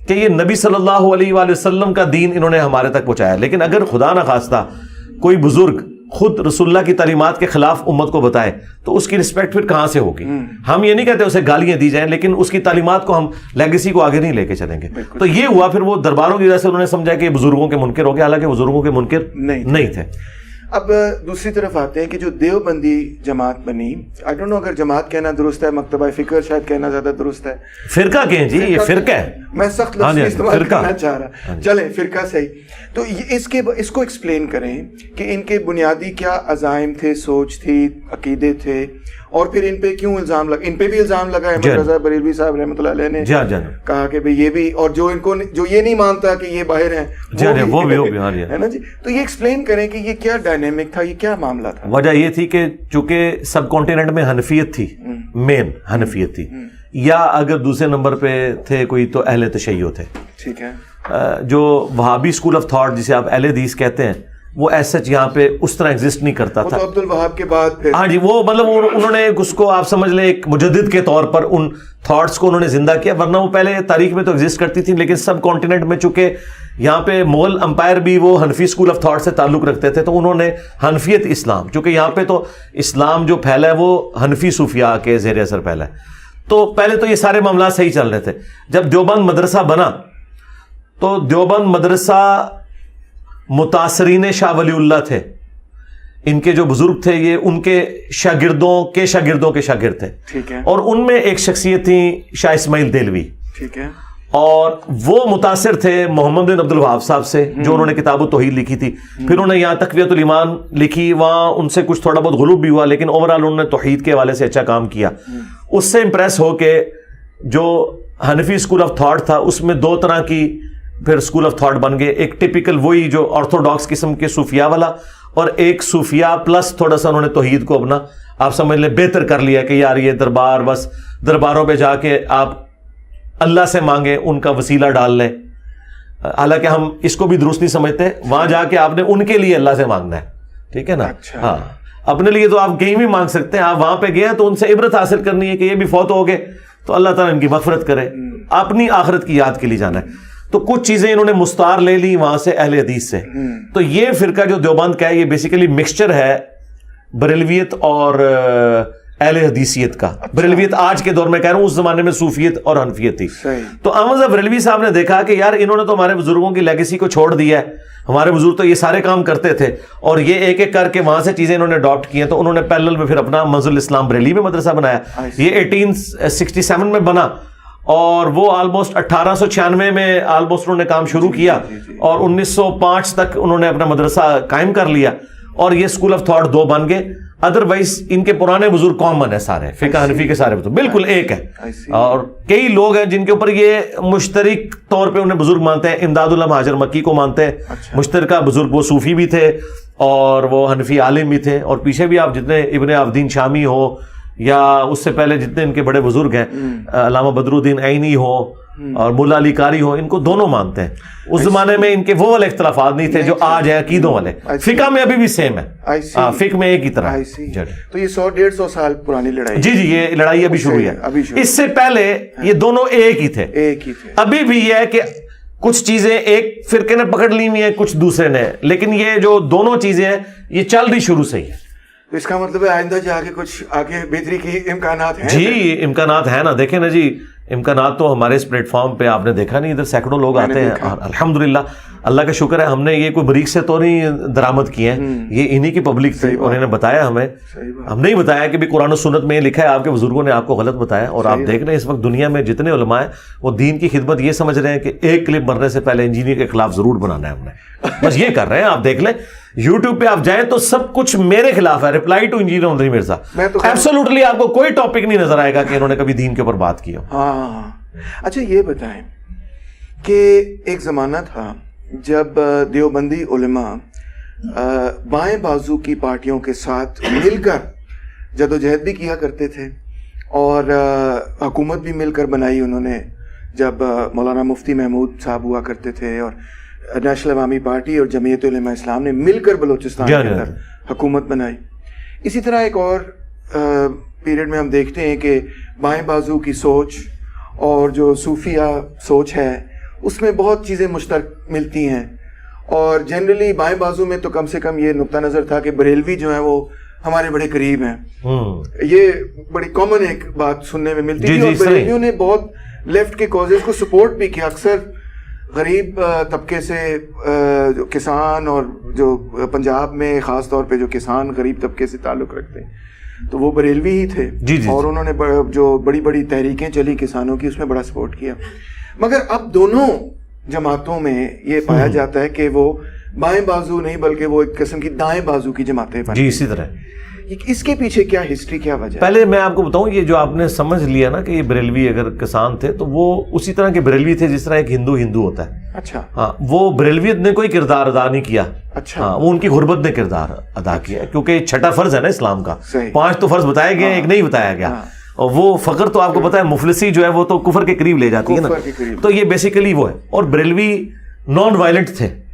کہ یہ نبی صلی اللہ علیہ وآلہ وسلم کا دین انہوں نے ہمارے تک پہنچایا. لیکن اگر خدا نہ خواستہ کوئی بزرگ خود رسول اللہ کی تعلیمات کے خلاف امت کو بتائے تو اس کی رسپیکٹ پھر کہاں سے ہوگی؟ ہم یہ نہیں کہتے اسے گالیاں دی جائیں, لیکن اس کی تعلیمات کو ہم لیگیسی کو آگے نہیں لے کے چلیں گے. تو یہ ہوا, پھر وہ درباروں کی وجہ سے انہوں نے سمجھا کہ یہ بزرگوں کے منکر ہو گئے, حالانکہ بزرگوں کے منکر نہیں تھے. اب دوسری طرف آتے ہیں کہ جو دیوبندی جماعت بنی, آئی ڈونٹ نو اگر جماعت کہنا درست ہے, مکتبہ فکر شاید کہنا زیادہ درست ہے, فرقہ کہیں جی, یہ فرقہ ہے, میں سخت لفظ استعمال کرنا چاہ رہا, چلیں فرقہ صحیح. تو اس کو ایکسپلین کریں کہ ان کے بنیادی کیا عزائم تھے, سوچ تھی, عقیدے تھے, اور پھر ان پہ کیوں الزام لگا. ان پہ بھی الزام لگا احمد رضا بریلوی صاحب رحمۃ اللہ علیہ نے کہا کہ بھئی یہ بھی, اور جو ان کو جو یہ نہیں مانتا کہ یہ باہر ہیں وہ بھی ہے نا جی. تو یہ ایکسپلین کریں کہ یہ کیا ڈائنامک تھا, یہ کیا معاملہ تھا. وجہ یہ تھی کہ چونکہ سب کانٹیننٹ میں حنفیت تھی, مین حنفیت تھی, یا اگر دوسرے نمبر پہ تھے کوئی تو اہل تشیع تھے. ٹھیک ہے. جو وہابی اسکول آف تھاٹ جسے آپ اہل حدیث کہتے ہیں, وہ ایسا یہاں پہ اس طرح ایگزسٹ نہیں کرتا تھا. تو عبد الوہاب کے بعد پھر ہاں جی وہ مطلب انہوں نے اس کو آپ سمجھ لیں ایک مجدد کے طور پر ان تھاٹس کو انہوں نے زندہ کیا, ورنہ وہ پہلے تاریخ میں تو ایگزسٹ کرتی تھی, لیکن سب کانٹیننٹ میں چونکہ یہاں پہ مغل امپائر بھی وہ حنفی اسکول آف تھاٹ سے تعلق رکھتے تھے, تو انہوں نے حنفیت اسلام, چونکہ یہاں پہ تو اسلام جو پھیلا ہے وہ حنفی صوفیاء کے زیر اثر پھیلا ہے, تو پہلے تو یہ سارے معاملات صحیح چل رہے تھے. جب دیوبند مدرسہ بنا تو دیوبند مدرسہ متاثرین شاہ ولی اللہ تھے, ان کے جو بزرگ تھے یہ ان کے شاگردوں کے شاگرد تھے, ٹھیک ہے, اور ان میں ایک شخصیت تھی شاہ اسماعیل دہلوی, ٹھیک ہے, اور وہ متاثر تھے محمد بن عبد الوہاب صاحب سے جو انہوں نے کتاب التوحید لکھی تھی. پھر انہوں نے یہاں تقویۃ الایمان لکھی, وہاں ان سے کچھ تھوڑا بہت غلوب بھی ہوا, لیکن اوورآل انہوں نے توحید کے حوالے سے اچھا کام کیا. اس سے امپریس ہو کے جو حنفی اسکول آف تھاٹ تھا اس میں دو طرح کی پھر اسکول آف تھاٹ بن گئے, ایک ٹپیکل وہی جو آرتھوڈاکس قسم کے صوفیاء والا, اور ایک صوفیاء پلس تھوڑا سا انہوں نے توحید کو اپنا آپ سمجھ لیں بہتر کر لیا کہ یار یہ دربار بس درباروں پہ جا کے آپ اللہ سے مانگیں, ان کا وسیلہ ڈال لیں, حالانکہ ہم اس کو بھی درست نہیں سمجھتے. وہاں جا کے آپ نے ان کے لیے اللہ سے مانگنا ہے, ٹھیک ہے نا, ہاں اپنے لیے تو آپ کہیں بھی مانگ سکتے ہیں, آپ وہاں پہ گئے تو ان سے عبرت حاصل کرنی ہے کہ یہ بھی فوت ہو گئے تو اللہ تعالیٰ ان کی مغفرت کرے, اپنی آخرت کی یاد کے لیے جانا ہے. تو کچھ چیزیں انہوں نے مستعار لے لی وہاں سے اہل حدیث سے. تو یہ فرقہ جو دیوبند کا ہے یہ بیسیکلی مکسچر ہے بریلویت اور اہل حدیثیت کا. بریلویت آج کے دور میں کہہ رہا ہوں, اس زمانے میں صوفیت اور حنفیت تھی. تو احمد ظفر بریلوی صاحب نے دیکھا کہ یار انہوں نے تو ہمارے بزرگوں کی لیگیسی کو چھوڑ دیا ہے, ہمارے بزرگ تو یہ سارے کام کرتے تھے, اور یہ ایک ایک کر کے وہاں سے چیزیں انہوں نے اڈاپٹ کی ہیں. تو انہوں نے پیرلل میں پھر اپنا منزل اسلام بریلی میں مدرسہ بنایا, یہ 1867 میں بنا, اور وہ آلموسٹ 1896 میں آلموسٹ انہوں نے کام شروع کیا, اور 1905 تک انہوں نے اپنا مدرسہ قائم کر لیا, اور یہ اسکول آف تھاٹ دو بن گئے. ادروائز ان کے پرانے بزرگ کامن ہے سارے, فقہ حنفی کے سارے بالکل ایک ہے, اور کئی لوگ ہیں جن کے اوپر یہ مشترک طور پہ انہیں بزرگ مانتے ہیں. امداد اللہ مہاجر مکی کو مانتے ہیں مشترکہ بزرگ, وہ صوفی بھی تھے اور وہ حنفی عالم بھی تھے, اور پیچھے بھی آپ جتنے ابن عابدین شامی ہو یا اس سے پہلے جتنے ان کے بڑے بزرگ ہیں, علامہ بدر الدین عینی ہو اور مولا علی قاری ہو, ان کو دونوں مانتے ہیں. اس زمانے میں ان کے وہ والے اختلافات نہیں تھے جو آج ہے عقیدوں والے. فقہ میں ابھی بھی سیم ہے, فقہ میں ایک ہی طرح. تو یہ 100-150 سال پرانی لڑائی, جی یہ لڑائی ابھی شروع ہے. اس سے پہلے یہ دونوں ایک ہی تھے. ابھی بھی یہ ہے کہ کچھ چیزیں ایک فرقے نے پکڑ لی ہوئی ہیں, کچھ دوسرے نے, لیکن یہ جو دونوں چیزیں ہیں یہ چل رہی شروع سے ہی ہے. تو اس کا مطلب ہے آئندہ جا کے کچھ آگے بہتری کی امکانات ہیں. جی امکانات ہیں نا, دیکھیں نا جی, امکانات تو ہمارے اس پلیٹ فارم پہ آپ نے دیکھا نہیں, ادھر سینکڑوں لوگ آتے ہیں, اور الحمدللہ اللہ کا شکر ہے ہم نے یہ کوئی بریک سے تو نہیں درآمد کیے ہیں, یہ انہی کی پبلک تھی, انہوں نے بتایا ہمیں, ہم نے ہی بتایا کہ بھی قرآن و سنت میں یہ لکھا ہے, آپ کے بزرگوں نے آپ کو غلط بتایا. اور آپ دیکھ رہے ہیں اس وقت دنیا میں جتنے علماء ہیں وہ دین کی خدمت یہ سمجھ رہے ہیں کہ ایک کلپ مرنے سے پہلے انجینئر کے خلاف ضرور بنانا ہے ہم نے, بس یہ کر رہے ہیں. آپ دیکھ لیں یوٹیوب پہ آپ جائیں تو سب کچھ میرے خلاف ہے, ریپلائی ٹو انجینئر عمری مرزا, ایبسولوٹلی آپ کو کوئی ٹاپک نہیں نظر آئے گا کہ انہوں نے کبھی دین کے اوپر بات کی ہو. ہاں اچھا یہ بتائیں کہ ایک زمانہ تھا جب دیوبندی علماء بائیں بازو کی پارٹیوں کے ساتھ مل کر جدوجہد بھی کیا کرتے تھے, اور حکومت بھی مل کر بنائی انہوں نے. جب مولانا مفتی محمود صاحب ہوا کرتے تھے, اور نیشنل عوامی پارٹی اور جمعیت علماء اسلام نے مل کر بلوچستان کے اندر حکومت بنائی. اسی طرح ایک اور پیریڈ میں ہم دیکھتے ہیں کہ بائیں بازو کی سوچ اور جو صوفیہ سوچ ہے اس میں بہت چیزیں مشترک ملتی ہیں, اور جنرلی بائیں بازو میں تو کم سے کم یہ نقطہ نظر تھا کہ بریلوی جو ہیں وہ ہمارے بڑے قریب ہیں. یہ بڑی کامن ایک بات سننے میں ملتی ہے, اور بریلویوں نے بہت لیفٹ کے کازز کو سپورٹ بھی کیا. اکثر غریب طبقے سے جو کسان, اور جو پنجاب میں خاص طور پہ جو کسان غریب طبقے سے تعلق رکھتے ہیں تو وہ بریلوی ہی تھے, اور انہوں نے جو بڑی بڑی تحریکیں چلی کسانوں کی اس میں بڑا سپورٹ کیا. مگر اب دونوں جماعتوں میں یہ پایا جاتا ہے کہ وہ بائیں بازو نہیں بلکہ وہ ایک قسم کی دائیں بازو کی جماعتیں بنی. جی اسی طرح اس کے پیچھے کیا ہسٹری, کیا وجہ؟ پہلے میں آپ کو بتاؤں, یہ جو آپ نے سمجھ لیا نا کہ یہ بریلوی اگر کسان تھے تو وہ اسی طرح کے بریلوی تھے جس طرح ایک ہندو ہوتا ہے. اچھا ہاں, وہ بریلویت نے کوئی کردار ادا نہیں کیا. اچھا ہاں, وہ ان کی غربت نے کردار ادا کیا, کیونکہ چھٹا فرض ہے نا اسلام کا, 5 تو فرض بتائے گئے, ایک نہیں بتایا گیا. اور وہ فقر تو آپ کو پتا ہے مفلسی جو ہے وہ تو کفر کے قریب لے جاتی ہے نا, تو یہ بیسیکلی وہ ہے. اور بریلوی نان وائلنٹ تھے,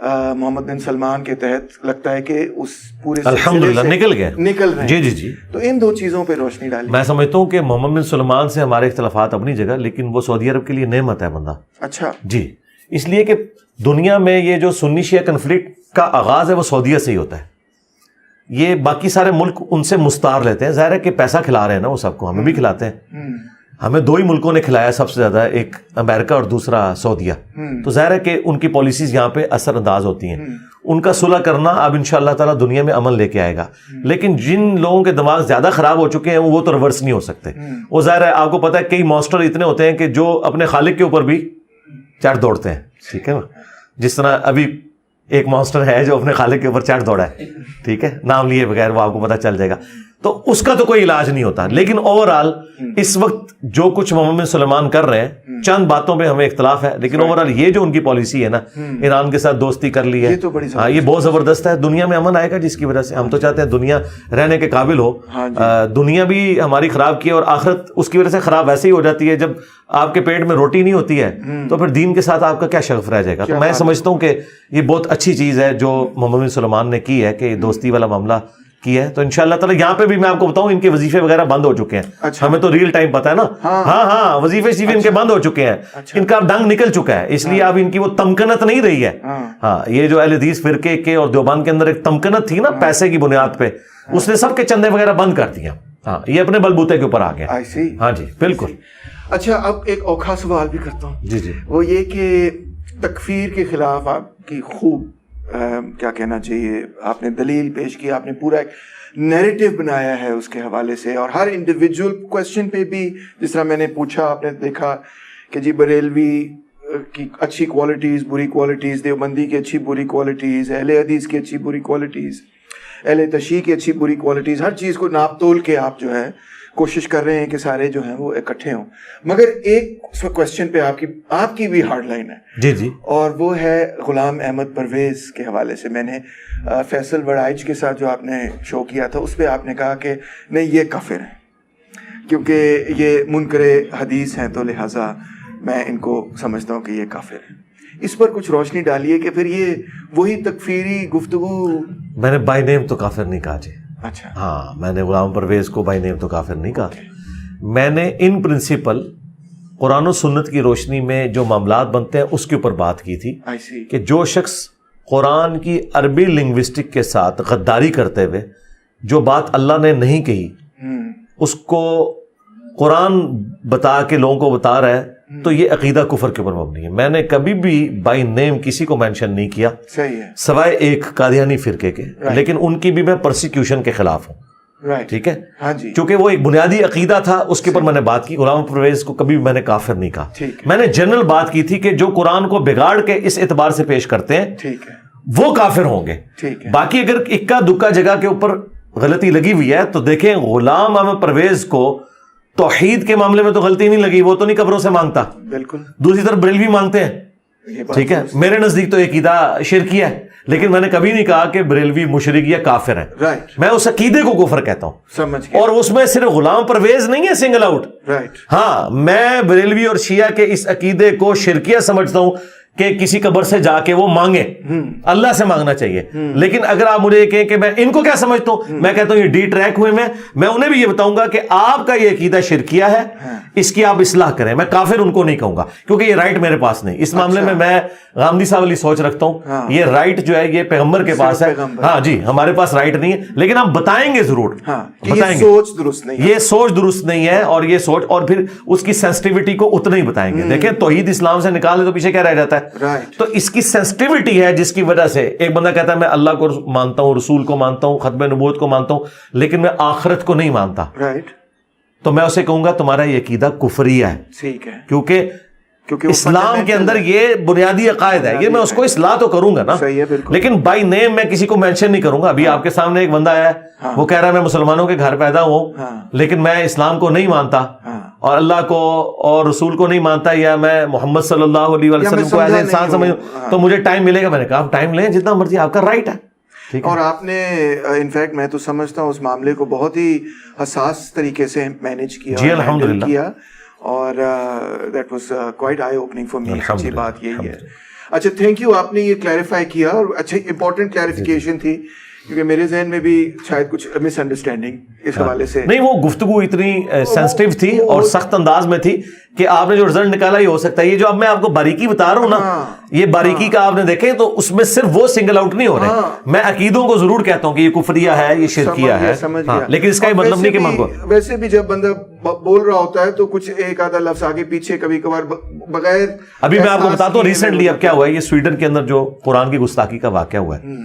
محمد بن سلمان کے تحت لگتا ہے کہ اس پورے الحمدللہ نکل گئے، نکل رہے ہیں. جی. تو ان دو چیزوں پہ روشنی ڈالی. میں سمجھتا ہوں کہ محمد بن سلمان سے ہمارے اختلافات اپنی جگہ، لیکن وہ سعودی عرب کے لیے نعمت ہے بندہ. اچھا جی، اس لیے کہ دنیا میں یہ جو سنی شیعہ کنفلکٹ کا آغاز ہے وہ سعودیہ سے ہی ہوتا ہے. یہ باقی سارے ملک ان سے مستعار لیتے ہیں، ظاہر ہے کہ پیسہ کھلا رہے ہیں نا وہ سب کو، ہمیں بھی کھلاتے ہیں. ہمیں 2 ہی ملکوں نے کھلایا سب سے زیادہ، ایک امریکہ اور دوسرا سعودیہ. تو ظاہر ہے کہ ان کی پالیسیز یہاں پہ اثر انداز ہوتی ہیں. ان کا صلح کرنا اب ان شاء اللہ تعالیٰ دنیا میں امن لے کے آئے گا. لیکن جن لوگوں کے دماغ زیادہ خراب ہو چکے ہیں وہ تو ریورس نہیں ہو سکتے. وہ ظاہر ہے آپ کو پتا ہے کئی مانسٹر اتنے ہوتے ہیں کہ جو اپنے خالق کے اوپر بھی چڑھ دوڑتے ہیں. ٹھیک ہے نا، جس طرح ابھی ایک مانسٹر ہے جو اپنے خالق کے اوپر چڑھ دوڑا ہے. ٹھیک ہے، نام لیے بغیر وہ آپ کو پتا چل جائے گا. تو اس کا تو کوئی علاج نہیں ہوتا. لیکن اوور آل اس وقت جو کچھ محمد بن سلمان کر رہے ہیں، چند باتوں پہ ہمیں اختلاف ہے، لیکن اوور آل یہ جو ان کی پالیسی ہے نا، ایران کے ساتھ دوستی کر لی ہے، ہاں یہ بہت زبردست ہے. دنیا میں امن آئے گا جس کی وجہ سے ہم تو چاہتے ہیں دنیا رہنے کے قابل ہو. دنیا بھی ہماری خراب کی ہے اور آخرت اس کی وجہ سے خراب ویسے ہی ہو جاتی ہے. جب آپ کے پیٹ میں روٹی نہیں ہوتی ہے تو پھر دین کے ساتھ آپ کا کیا شغف رہ جائے گا. تو میں سمجھتا ہوں کہ یہ بہت اچھی چیز ہے جو محمد بن سلمان نے کی ہے کہ دوستی والا معاملہ کیا ہے. تو انشاءاللہ تعالیٰ یہاں پہ بھی میں آپ کو بتاؤں ان کے وظیفے وغیرہ بند ہو چکے ہیں. ہمیں تو ریل ٹائم پتا ہے نا. ہاں وظیفے شیفے ان کے بند ہو چکے ہیں. ان کا اب ڈنگ نکل چکا ہے، اس لیے اب ان کی وہ تمکنت نہیں رہی ہے. ہاں یہ جو اہل حدیث فرقے کے اور دیوبند کے اندر ایک تمکنت تھی نا پیسے کی بنیاد پہ، اس نے سب کے چندے وغیرہ بند کر دیا. ہاں یہ اپنے بلبوتے کے اوپر آ گیا. ہاں جی بالکل. اچھا اب ایک اوکھا سوال بھی کرتا ہوں. جی وہ یہ کہ تکفیر کے خلاف آپ کی خوب کیا کہنا چاہیے، آپ نے دلیل پیش کی، آپ نے پورا ایک نیریٹو بنایا ہے اس کے حوالے سے. اور ہر انڈیویجول کویسچن پہ بھی جس طرح میں نے پوچھا، آپ نے دیکھا کہ جی بریلوی کی اچھی کوالٹیز بری کوالٹیز، دیوبندی کی اچھی بری کوالٹیز، اہل حدیث کی اچھی بری کوالٹیز، اہل تشیع کی اچھی بری کوالٹیز، ہر چیز کو ناپ تول کے آپ جو ہے کوشش کر رہے ہیں کہ سارے جو ہیں وہ اکٹھے ہوں. مگر ایک کویسچن پہ آپ کی بھی ہارڈ لائن ہے. جی اور وہ ہے غلام احمد پرویز کے حوالے سے. میں نے فیصل وڑائچ کے ساتھ جو آپ نے شو کیا تھا اس پہ آپ نے کہا کہ نہیں یہ کافر ہیں کیونکہ یہ منکر حدیث ہیں، تو لہٰذا میں ان کو سمجھتا ہوں کہ یہ کافر ہیں. اس پر کچھ روشنی ڈالیے کہ پھر یہ وہی تکفیری گفتگو. میں نے بائی نیم تو کافر نہیں کہا جی. اچھا ہاں میں نے غلام پرویز کو بائی نیم تو کافر نہیں کہا. میں نے ان پرنسپل قرآن و سنت کی روشنی میں جو معاملات بنتے ہیں اس کے اوپر بات کی تھی کہ جو شخص قرآن کی عربی لنگوسٹک کے ساتھ غداری کرتے ہوئے جو بات اللہ نے نہیں کہی اس کو قرآن بتا کے لوگوں کو بتا رہا ہے تو یہ عقیدہ کفر کے اوپر مبنی ہے. میں نے کبھی بھی بائی نیم کسی کو مینشن نہیں کیا سوائے ایک قادیانی فرقے کے، لیکن ان کی بھی میں پرسیکیوشن کے خلاف ہوں. ٹھیک ہے، چونکہ وہ ایک بنیادی عقیدہ تھا اس کے اوپر میں نے بات کی. غلام پرویز کو کبھی بھی میں نے کافر نہیں کہا. میں نے جنرل بات کی تھی کہ جو قرآن کو بگاڑ کے اس اعتبار سے پیش کرتے ہیں وہ کافر ہوں گے. باقی اگر اکا دکا جگہ کے اوپر غلطی لگی ہوئی ہے تو دیکھیں غلام احمد پرویز کو توحید کے معاملے میں تو غلطی نہیں لگی، وہ تو نہیں قبروں سے مانگتا. بالکل. دوسری طرف بریلوی مانگتے ہیں. ٹھیک ہے، میرے نزدیک تو عقیدہ شرکیہ ہے، لیکن میں نے کبھی نہیں کہا کہ بریلوی مشرک یا کافر ہیں. میں اس عقیدے کو کفر کہتا ہوں. اور اس میں صرف غلام پرویز نہیں ہے سنگل آؤٹ. ہاں میں بریلوی اور شیعہ کے اس عقیدے کو شرکیہ سمجھتا ہوں کہ کسی قبر سے جا کے وہ مانگے، اللہ سے مانگنا چاہیے. لیکن اگر آپ مجھے یہ کہیں کہ میں ان کو کیا سمجھتا ہوں، میں کہتا ہوں یہ ڈی ٹریک ہوئے میں انہیں بھی یہ بتاؤں گا کہ آپ کا یہ عقیدہ شرکیہ ہے، اس کی آپ اصلاح کریں. میں کافر ان کو نہیں کہوں گا کیونکہ یہ رائٹ میرے پاس نہیں. اس معاملے میں غامدی صاحب والی سوچ رکھتا ہوں. یہ رائٹ جو ہے یہ پیغمبر کے پاس ہے. ہاں جی ہمارے پاس رائٹ نہیں ہے، لیکن ہم بتائیں گے ضرور. یہ سوچ درست نہیں ہے اور یہ سوچ، اور پھر اس کی سینسٹیوٹی کو اتنا ہی بتائیں گے. دیکھیں توحید اسلام سے نکالے تو پیچھے کیا رہ جاتا ہے. تو اس کی سینسٹیوٹی ہے جس کی وجہ سے ایک بندہ کہتا ہے میں اللہ کو مانتا ہوں، رسول کو مانتا ہوں، ختم نبوت کو مانتا ہوں، لیکن میں آخرت کو نہیں مانتا. تو میں اسے کہوں گا تمہارا یہ عقیدہ کفریہ ہے. کیونکہ اسلام کے اندر یہ بنیادی عقائد ہے. یہ میں اس کو اصلاح تو کروں گا نا، لیکن بائی نیم میں کسی کو مینشن نہیں کروں گا. ابھی آپ کے سامنے ایک بندہ آیا ہے، وہ کہہ رہا ہے میں مسلمانوں کے گھر پیدا ہوں لیکن میں اسلام کو نہیں مانتا اور اللہ کو اور رسول کو نہیں مانتا، یا میں محمد صلی اللہ علیہ وسلم کو ایز اے انسان سمجھوں تو مجھے ٹائم ملے گا. میں نے کہا آپ ٹائم لیں جتنا مرضی، آپ کا رائٹ ہے. اور آپ نے انفیکٹ میں تو سمجھتا ہوں اس معاملے کو بہت ہی حساس طریقے سے مینیج کیا. جی الحمدللہ. اور that was quite eye opening for me. اچھی بات یہی ہے. اچھا تھینک یو, آپ نے یہ کلیریفائی کیا, اور اچھا امپورٹنٹ کلیریفیکیشن تھی, کیونکہ میرے ذہن میں بھی شاید کچھ مس انڈرسٹینڈنگ اس حوالے سے. نہیں, وہ گفتگو اتنی سینسٹیو تھی اور سخت انداز میں تھی کہ آپ نے جو رزلٹ نکالا یہ ہو سکتا ہے. یہ جو اب میں آپ کو باریکی بتا رہا ہوں نا, یہ باریکی کا آپ نے دیکھے تو اس میں صرف وہ سنگل آؤٹ نہیں ہو رہے. میں عقیدوں کو ضرور کہتا ہوں کہ یہ کفریہ ہے, یہ شرکیہ ہے, لیکن اس کا یہ مطلب نہیں کہ میں ویسے بھی جب بندہ بول رہا ہوتا ہے تو کچھ ایک آدھا لفظ آگے پیچھے کبھی کبھار بغیر. ابھی میں آپ کو بتاتا ہوں ریسنٹلی اب کیا ہوا ہے, یہ سویڈن کے اندر جو قرآن کی گستاخی کا واقعہ ہوا ہے,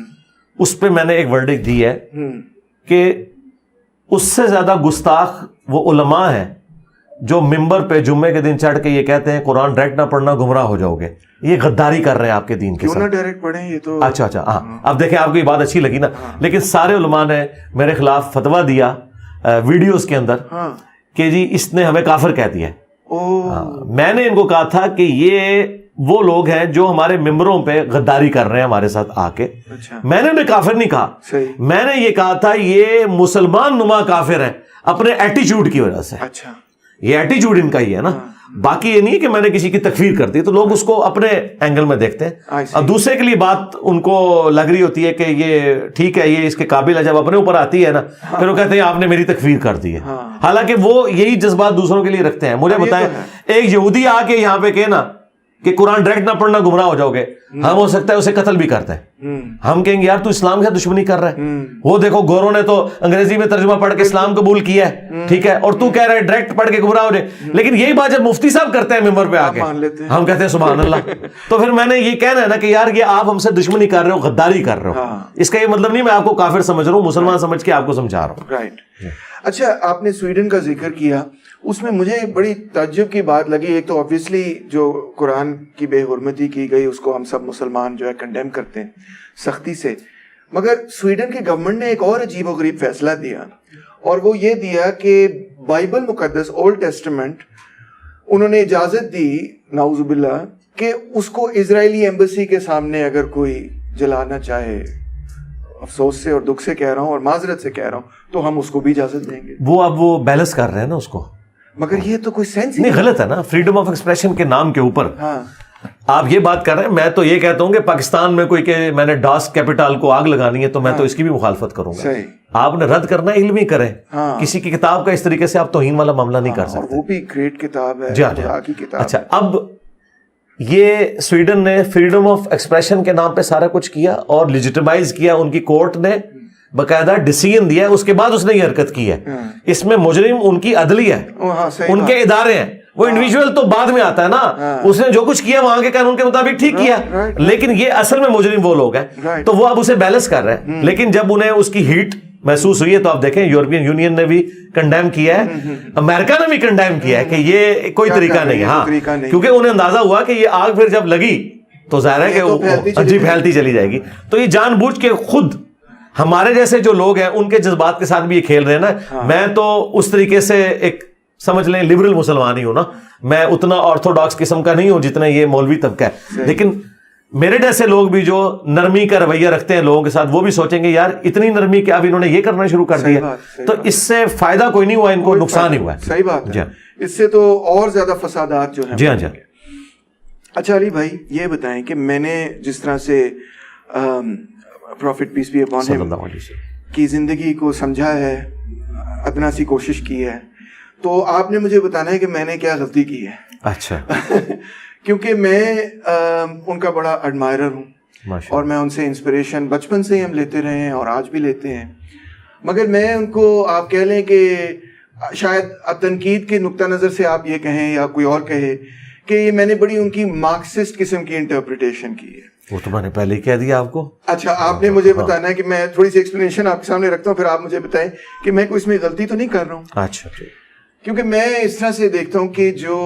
اس پہ میں نے ایک ورڈکٹ دی ہے کہ اس سے زیادہ گستاخ وہ علماء ہیں جو ممبر پہ جمعے کے دن چڑھ کے یہ کہتے ہیں قرآن ڈائریکٹ نہ پڑھنا گمراہ ہو جاؤ گے. یہ غداری کر رہے ہیں آپ کے دین کے ساتھ. کیوں نہ ڈائریکٹ پڑھیں یہ تو. اچھا ہاں, اب دیکھیں آپ کو یہ بات اچھی لگی نا, لیکن سارے علماء نے میرے خلاف فتویٰ دیا ویڈیوز کے اندر کہ جی اس نے ہمیں کافر کہہ دیا. میں نے ان کو کہا تھا کہ یہ وہ لوگ ہیں جو ہمارے ممبروں پہ غداری کر رہے ہیں ہمارے ساتھ آ کے. میں نے انہیں کافر نہیں کہا, میں نے یہ کہا تھا یہ مسلمان نما کافر ہیں اپنے ایٹیچیوڈ کی وجہ سے. اچھا, یہ ایٹیچیوڈ ان کا ہی ہے نا, باقی یہ نہیں کہ میں نے کسی کی تکفیر کر دی. تو لوگ اس کو اپنے اینگل میں دیکھتے ہیں, اور دوسرے کے لیے بات ان کو لگ رہی ہوتی ہے کہ یہ ٹھیک ہے, یہ اس کے قابل ہے. جب اپنے اوپر آتی ہے نا پھر وہ کہتے ہیں آپ نے میری تکفیر کر دی ہے, حالانکہ وہ یہی جذبات دوسروں کے لیے رکھتے ہیں. مجھے بتائیں, ایک یہودی آ کے یہاں پہ کہنا کہ قرآن ڈائریکٹ نہ پڑھنا گمراہ ہو جاؤ گے, ہم ہو سکتا ہے اسے قتل بھی کرتے ہیں. ہم کہیں گے یار تو اسلام کے دشمنی کر رہا ہے, وہ دیکھو گوروں نے تو انگریزی میں ترجمہ پڑھ کے اسلام قبول کیا ہے, ٹھیک ہے, اور تو کہہ رہا ہے ڈائریکٹ پڑھ کے گمراہ ہو جائے. لیکن یہی بات جب مفتی صاحب کرتے ہیں ممبر پہ آ کے, ہم کہتے ہیں سبحان اللہ. تو پھر میں نے یہ کہنا ہے نا کہ یار یہ آپ ہم سے دشمنی کر رہے ہو, غداری کر رہے ہو. اس کا یہ مطلب نہیں میں آپ کو کافر سمجھ رہا ہوں, مسلمان سمجھ کے آپ کو سمجھا رہا ہوں. رائٹ. اچھا, آپ نے سویڈن کا ذکر کیا, اس میں مجھے بڑی تعجب کی بات لگی. ایک تو آبویسلی جو قرآن کی بے حرمتی کی گئی اس کو ہم سب مسلمان جو ہے کنڈیم کرتے ہیں سختی سے, مگر سویڈن کی گورنمنٹ نے ایک اور عجیب و غریب فیصلہ دیا, اور وہ یہ دیا کہ بائبل مقدس اولڈ ٹیسٹمنٹ انہوں نے اجازت دی نعوذ باللہ کہ اس کو اسرائیلی ایمبیسی کے سامنے اگر کوئی جلانا چاہے, افسوس سے اور دکھ سے کہہ رہا ہوں اور معذرت سے کہہ رہا ہوں, تو ہم اس کو بھی اجازت دیں گے. وہ اب وہ بیلنس کر رہے ہیں نا اس کو, مگر یہ تو کوئی سینس نہیں, غلط ہے نا فریڈم آف ایکسپریشن کے نام کے اوپر. آپ یہ بات کر رہے ہیں, میں تو یہ کہتا ہوں کہ پاکستان میں کوئی کہ میں نے ڈاس کیپٹل کو آگ لگانی ہے تو میں تو اس کی بھی مخالفت کروں گا. آپ نے رد کرنا ہے علمی کریں, کسی کی کتاب کا اس طریقے سے آپ توہین والا معاملہ نہیں کر سکتے. وہ بھی گریٹ کتاب ہے. اچھا, اب یہ سویڈن نے فریڈم آف ایکسپریشن کے نام پہ سارا کچھ کیا اور لیجیٹمائز کیا, ان کی کورٹ نے باقاعدہ ڈیسیژن دیا, اس کے بعد اس نے یہ حرکت کی ہے. اس میں مجرم ان کی عدلیہ ہے, ان کے ادارے ہیں, وہ انڈیویجول تو بعد میں آتا ہے نا. اس نے جو کچھ کیا وہاں کے قانون کے مطابق ٹھیک کیا, لیکن یہ اصل میں مجرم وہ لوگ ہیں, تو وہ اب اسے بیلنس کر رہے ہیں. لیکن جب انہیں اس کی ہیٹ محسوس ہوئی ہے تو آپ دیکھیں یورپین یونین نے بھی کنڈیم کیا ہے, امریکہ نے بھی کنڈیم کیا ہے کہ یہ کوئی طریقہ نہیں ہے. ہاں, کیونکہ انہیں اندازہ ہوا کہ یہ آگ پھر جب لگی تو ظاہر ہے کہ جی پھیلتی چلی جائے گی. تو یہ جان بوجھ کے خود ہمارے جیسے جو لوگ ہیں ان کے جذبات کے ساتھ بھی یہ کھیل رہے ہیں نا. میں تو اس طریقے سے ایک سمجھ لیں لبرل مسلمان ہی ہوں نا, میں اتنا آرتھوڈاکس قسم کا نہیں ہوں جتنا یہ مولوی طبقہ ہے. لیکن میرے جیسے لوگ بھی جو نرمی کا رویہ رکھتے ہیں لوگوں کے ساتھ, وہ بھی سوچیں گے یار اتنی نرمی کہ اب انہوں نے یہ کرنا شروع کر دیا, تو اس سے فائدہ کوئی نہیں ہوا, ان کو نقصان ہی ہوا ہے. صحیح بات ہے, اس سے تو اور زیادہ فسادات جو ہیں. جی ہاں. اچھا علی بھائی, یہ بتائیں کہ میں نے جس طرح سے profit piece be upon him کی زندگی کو سمجھا ہے, ادنا سی کوشش کی ہے, تو آپ نے مجھے بتانا ہے کہ میں نے کیا غلطی کی ہے. اچھا. کیونکہ میں ان کا بڑا ایڈمائرر ہوں, اور میں ان سے انسپریشن بچپن سے ہی ہم لیتے رہے ہیں اور آج بھی لیتے ہیں. مگر میں ان کو آپ کہہ لیں کہ شاید تنقید کے نقطہ نظر سے آپ یہ کہیں یا کوئی اور کہے کہ یہ میں نے بڑی ان کی مارکسسٹ قسم کی انٹرپریٹیشن کی ہے. وہ تو میں نے پہلے ہی کہہ دیا آپ کو. اچھا, آپ نے مجھے بتانا ہے کہ میں تھوڑی سی ایکسپلینیشن آپ کے سامنے رکھتا ہوں, پھر آپ مجھے بتائیں کہ میں کوئی اس میں غلطی تو نہیں کر رہا ہوں. اچھا. کیونکہ میں اس طرح سے دیکھتا ہوں کہ جو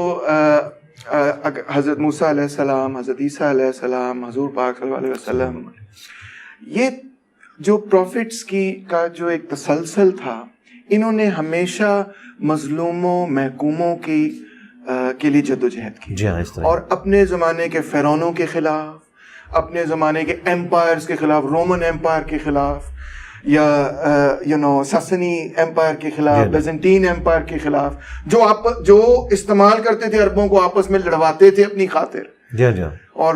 حضرت موسیٰ علیہ السلام, حضرت عیسیٰ علیہ السلام, حضور پاک صلی اللہ علیہ وسلم, یہ جو پروفٹس کا جو ایک تسلسل تھا, انہوں نے ہمیشہ مظلوموں محکوموں کے لیے جدوجہد کی, اور اپنے زمانے کے فرعونوں کے خلاف, اپنے زمانے کے ایمپائرز کے خلاف, رومن ایمپائر کے خلاف, یا ساسنی ایمپائر کے خلاف, بیزنٹین ایمپائر کے خلاف, جو استعمال کرتے تھے عربوں کو, آپس میں لڑواتے تھے اپنی خاطر, اور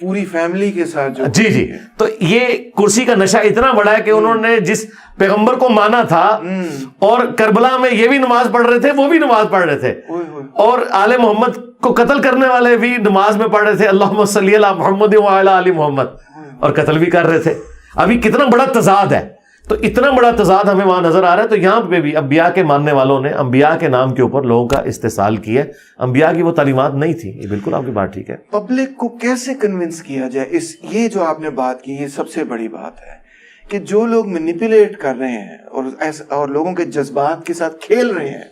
پوری فیملی کے ساتھ جو جی جی. تو یہ کرسی کا نشہ اتنا بڑا ہے کہ انہوں نے جس پیغمبر کو مانا تھا اور کربلا میں یہ بھی نماز پڑھ رہے تھے, وہ بھی نماز پڑھ رہے تھے, اور آل محمد کو قتل کرنے والے بھی نماز میں پڑھ رہے تھے اللہم صلی علی محمد وعلی آل محمد, اور قتل بھی کر رہے تھے. ابھی کتنا بڑا تضاد ہے. تو اتنا بڑا تضاد ہمیں وہاں نظر آ رہا ہے. تو یہاں پہ بھی انبیاء کے ماننے والوں نے انبیاء کے نام کے اوپر لوگوں کا استحصال کیا. انبیاء کی وہ تعلیمات نہیں تھی. یہ بالکل آپ کی بات ٹھیک ہے. پبلک کو کیسے کنونس کیا جائے؟ یہ جو آپ نے بات کی یہ سب سے بڑی بات ہے کہ جو لوگ مینیپولیٹ کر رہے ہیں اور لوگوں کے جذبات کے ساتھ کھیل رہے ہیں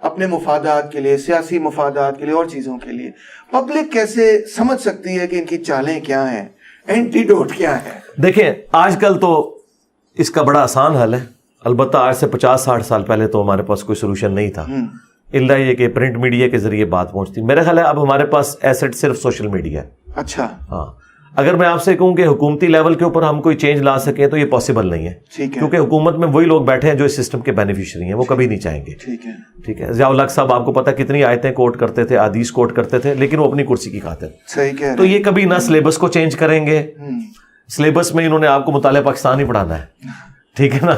اپنے مفادات کے لیے, سیاسی مفادات کے لیے اور چیزوں کے لیے, پبلک کیسے سمجھ سکتی ہے کہ ان کی چالیں کیا ہیں, اینٹیڈوٹ کیا ہے؟ دیکھیں آج کل تو اس کا بڑا آسان حل ہے. البتہ آج سے 50-60 سال پہلے تو ہمارے پاس کوئی سولوشن نہیں تھا, الا یہ کہ پرنٹ میڈیا کے ذریعے بات پہنچتی. میرا خیال ہے اب ہمارے پاس ایسٹ صرف سوشل میڈیا ہے. اچھا. ہاں, اگر میں آپ سے کہوں کہ حکومتی لیول کے اوپر ہم کوئی چینج لا سکیں تو یہ پاسبل نہیں ہے, کیونکہ حکومت میں وہی لوگ بیٹھے ہیں جو اس سسٹم کے بینیفیشری ہیں, وہ کبھی نہیں چاہیں گے. ٹھیک ہے. ضیاء الحق صاحب آپ کو پتا کتنی آیتیں کوٹ کرتے تھے, حدیث کوٹ کرتے تھے, لیکن وہ اپنی کرسی کی خاطر. صحیح کہہ رہے ہیں. تو یہ کبھی نہ سلیبس کو چینج کریں گے. سلیبس میں انہوں نے آپ کو مطالعہ پاکستان ہی پڑھانا ہے, ٹھیک ہے نا,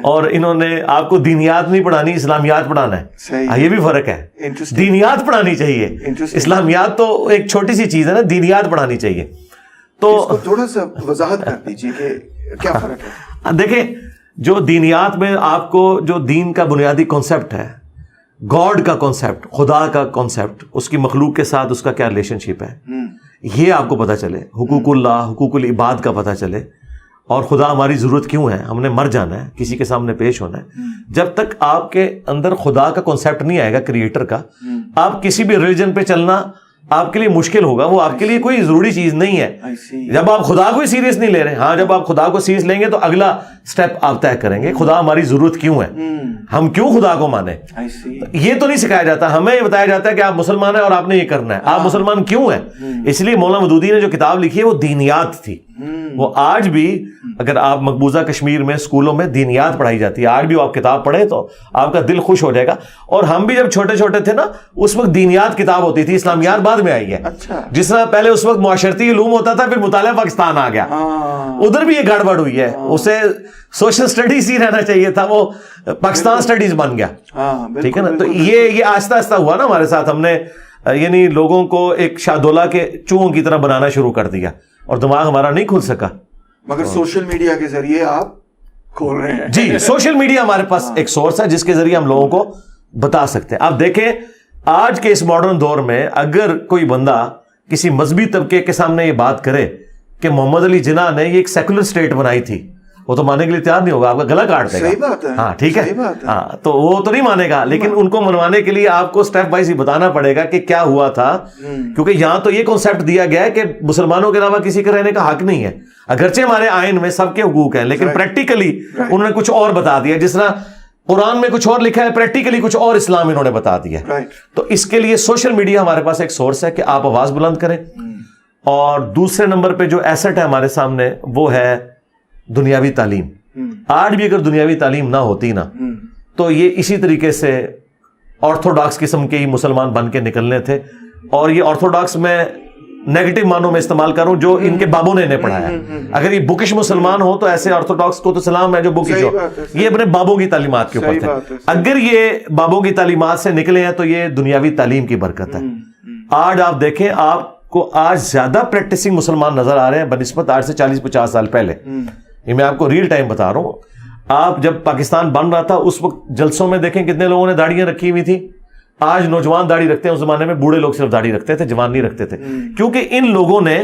اور انہوں نے آپ کو دینیات نہیں پڑھانی, اسلامیات پڑھانا ہے. یہ بھی فرق ہے. دینیات پڑھانی چاہیے, اسلامیات تو ایک چھوٹی سی چیز ہے نا, دینیات پڑھانی چاہیے. تو تھوڑا سا وضاحت کر دیجیے کہ کیا فرق ہے. دیکھیں جو دینیات میں آپ کو جو دین کا بنیادی کانسیپٹ ہے, گاڈ کا کانسیپٹ, خدا کا کانسیپٹ, اس کی مخلوق کے ساتھ اس کا کیا ریلیشن شپ ہے, یہ آپ کو پتہ چلے. حقوق اللہ, حقوق العباد کا پتہ چلے, اور خدا ہماری ضرورت کیوں ہے, ہم نے مر جانا ہے, کسی کے سامنے پیش ہونا ہے. جب تک آپ کے اندر خدا کا کانسیپٹ نہیں آئے گا, کریٹر کا, آپ کسی بھی ریلیجن پہ چلنا آپ کے لیے مشکل ہوگا. وہ آپ کے لیے کوئی ضروری چیز نہیں ہے جب آپ خدا کو ہی سیریس نہیں لے رہے. ہاں, جب آپ خدا کو سیریس لیں گے تو اگلا سٹیپ آپ طے کریں گے, خدا ہماری ضرورت کیوں ہے, ہم کیوں خدا کو مانیں. یہ تو نہیں سکھایا جاتا, ہمیں یہ بتایا جاتا ہے کہ آپ مسلمان ہیں اور آپ نے یہ کرنا ہے. آپ مسلمان کیوں ہیں؟ اس لیے مولانا مودودی نے جو کتاب لکھی ہے وہ دینیات تھی. وہ آج بھی اگر آپ مقبوضہ کشمیر میں اسکولوں میں دینیات پڑھائی جاتی ہے, آج بھی آپ کتاب پڑھیں تو آپ کا دل خوش ہو جائے گا. اور ہم بھی جب چھوٹے چھوٹے تھے نا, اس وقت دینیات کتاب ہوتی تھی, اسلامیات بعد میں آئی ہے. جس طرح پہلے اس وقت معاشرتی علوم ہوتا تھا, پھر مطالعہ پاکستان آ گیا, ادھر بھی یہ گڑبڑ ہوئی ہے. اسے سوشل اسٹڈیز ہی رہنا چاہیے تھا, وہ پاکستان اسٹڈیز بن گیا. ٹھیک ہے نا. تو یہ آہستہ آہستہ ہوا نا ہمارے ساتھ. ہم نے یعنی لوگوں کو ایک شاہدولہ کے چوہوں کی طرح بنانا شروع کر دیا, اور دماغ ہمارا نہیں کھل سکا. مگر سوشل میڈیا کے ذریعے آپ کھول رہے ہیں. جی, سوشل میڈیا ہمارے پاس ایک سورس ہے جس کے ذریعے ہم لوگوں کو بتا سکتے ہیں. آپ دیکھیں آج کے اس ماڈرن دور میں اگر کوئی بندہ کسی مذہبی طبقے کے سامنے یہ بات کرے کہ محمد علی جناح نے یہ ایک سیکولر اسٹیٹ بنائی تھی, وہ تو ماننے کے لیے تیار نہیں ہوگا, آپ کا گلا کاٹ دے گا. صحیح بات ہے. ہاں ٹھیک ہے. ہاں, تو وہ تو نہیں مانے گا, لیکن ان کو منوانے کے لیے آپ کو اسٹیپ وائز ہی بتانا پڑے گا کہ کیا ہوا تھا. کیونکہ یہاں تو یہ کانسیپٹ دیا گیا ہے کہ مسلمانوں کے علاوہ کسی کا رہنے کا حق نہیں ہے. اگرچہ ہمارے آئین میں سب کے حقوق ہیں, لیکن پریکٹیکلی انہوں نے کچھ اور بتا دیا. جس طرح قرآن میں کچھ اور لکھا ہے, پریکٹیکلی کچھ اور اسلام انہوں نے بتا دیا. تو اس کے لیے سوشل میڈیا ہمارے پاس ایک سورس ہے کہ آپ آواز بلند کریں. اور دوسرے نمبر پہ جو ایسٹ ہے ہمارے سامنے وہ ہے دنیاوی تعلیم. آج بھی اگر دنیاوی تعلیم نہ ہوتی نا تو یہ اسی طریقے سے آرتھوڈاکس قسم کے ہی مسلمان بن کے نکلنے تھے. اور یہ آرتھوڈاکس میں نیگیٹو معنوں میں استعمال کروں جو ان کے بابوں نے انہیں پڑھایا. اگر یہ بکش مسلمان ہو تو ایسے آرتھوڈاکس کو تو سلام ہے جو بکش ہو, یہ اپنے بابوں کی تعلیمات کے اوپر تھے. اگر یہ بابوں کی تعلیمات سے نکلے ہیں تو یہ دنیاوی تعلیم کی برکت ہے. آج آپ دیکھیں, آپ کو آج زیادہ پریکٹسنگ مسلمان نظر آ رہے ہیں بنسبت آج سے 40-50 سال پہلے. یہ میں آپ کو ریل ٹائم بتا رہا ہوں. آپ جب پاکستان بن رہا تھا اس وقت جلسوں میں دیکھیں کتنے لوگوں نے داڑیاں رکھی ہوئی تھی. آج نوجوان داڑھی رکھتے ہیں, اس زمانے میں بوڑھے لوگ صرف داڑھی رکھتے تھے, جوان نہیں رکھتے تھے. کیونکہ ان لوگوں نے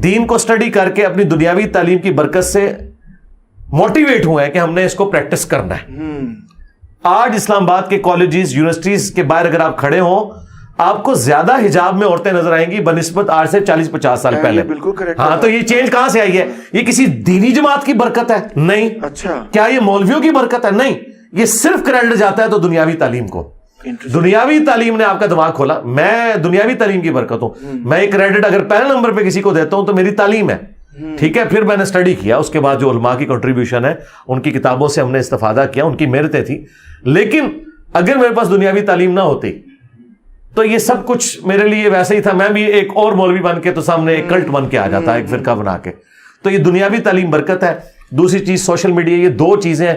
دین کو اسٹڈی کر کے اپنی دنیاوی تعلیم کی برکت سے موٹیویٹ ہوئے ہیں کہ ہم نے اس کو پریکٹس کرنا ہے. آج اسلام آباد کے کالجز, یونیورسٹیز کے باہر اگر آپ کھڑے ہوں, آپ کو زیادہ حجاب میں عورتیں نظر آئیں گی بنسبت آج سے 40-50 سال پہلے. ہاں, تو یہ چینج کہاں سے آئی ہے؟ یہ کسی دینی جماعت کی برکت ہے؟ نہیں. اچھا, کیا یہ مولویوں کی برکت ہے؟ نہیں. یہ صرف کریڈٹ جاتا ہے تو دنیاوی تعلیم کو. دنیاوی تعلیم نے آپ کا دماغ کھولا. میں دنیاوی تعلیم کی برکت ہوں. میں یہ کریڈٹ اگر پہلے نمبر پہ کسی کو دیتا ہوں تو میری تعلیم ہے. ٹھیک ہے, پھر میں نے اسٹڈی کیا, اس کے بعد جو علماء کی کنٹریبیوشن ہے, ان کی کتابوں سے ہم نے استفادہ کیا, ان کی محنتیں تھی. لیکن اگر میرے پاس دنیاوی تعلیم نہ ہوتی, تو یہ سب کچھ میرے لیے ویسے ہی تھا. میں بھی ایک اور مولوی بن کے تو سامنے ایک کلٹ بن کے آ جاتا ہے, ایک فرقہ بنا کے. تو یہ دنیاوی تعلیم برکت ہے, دوسری چیز سوشل میڈیا, یہ دو چیزیں ہیں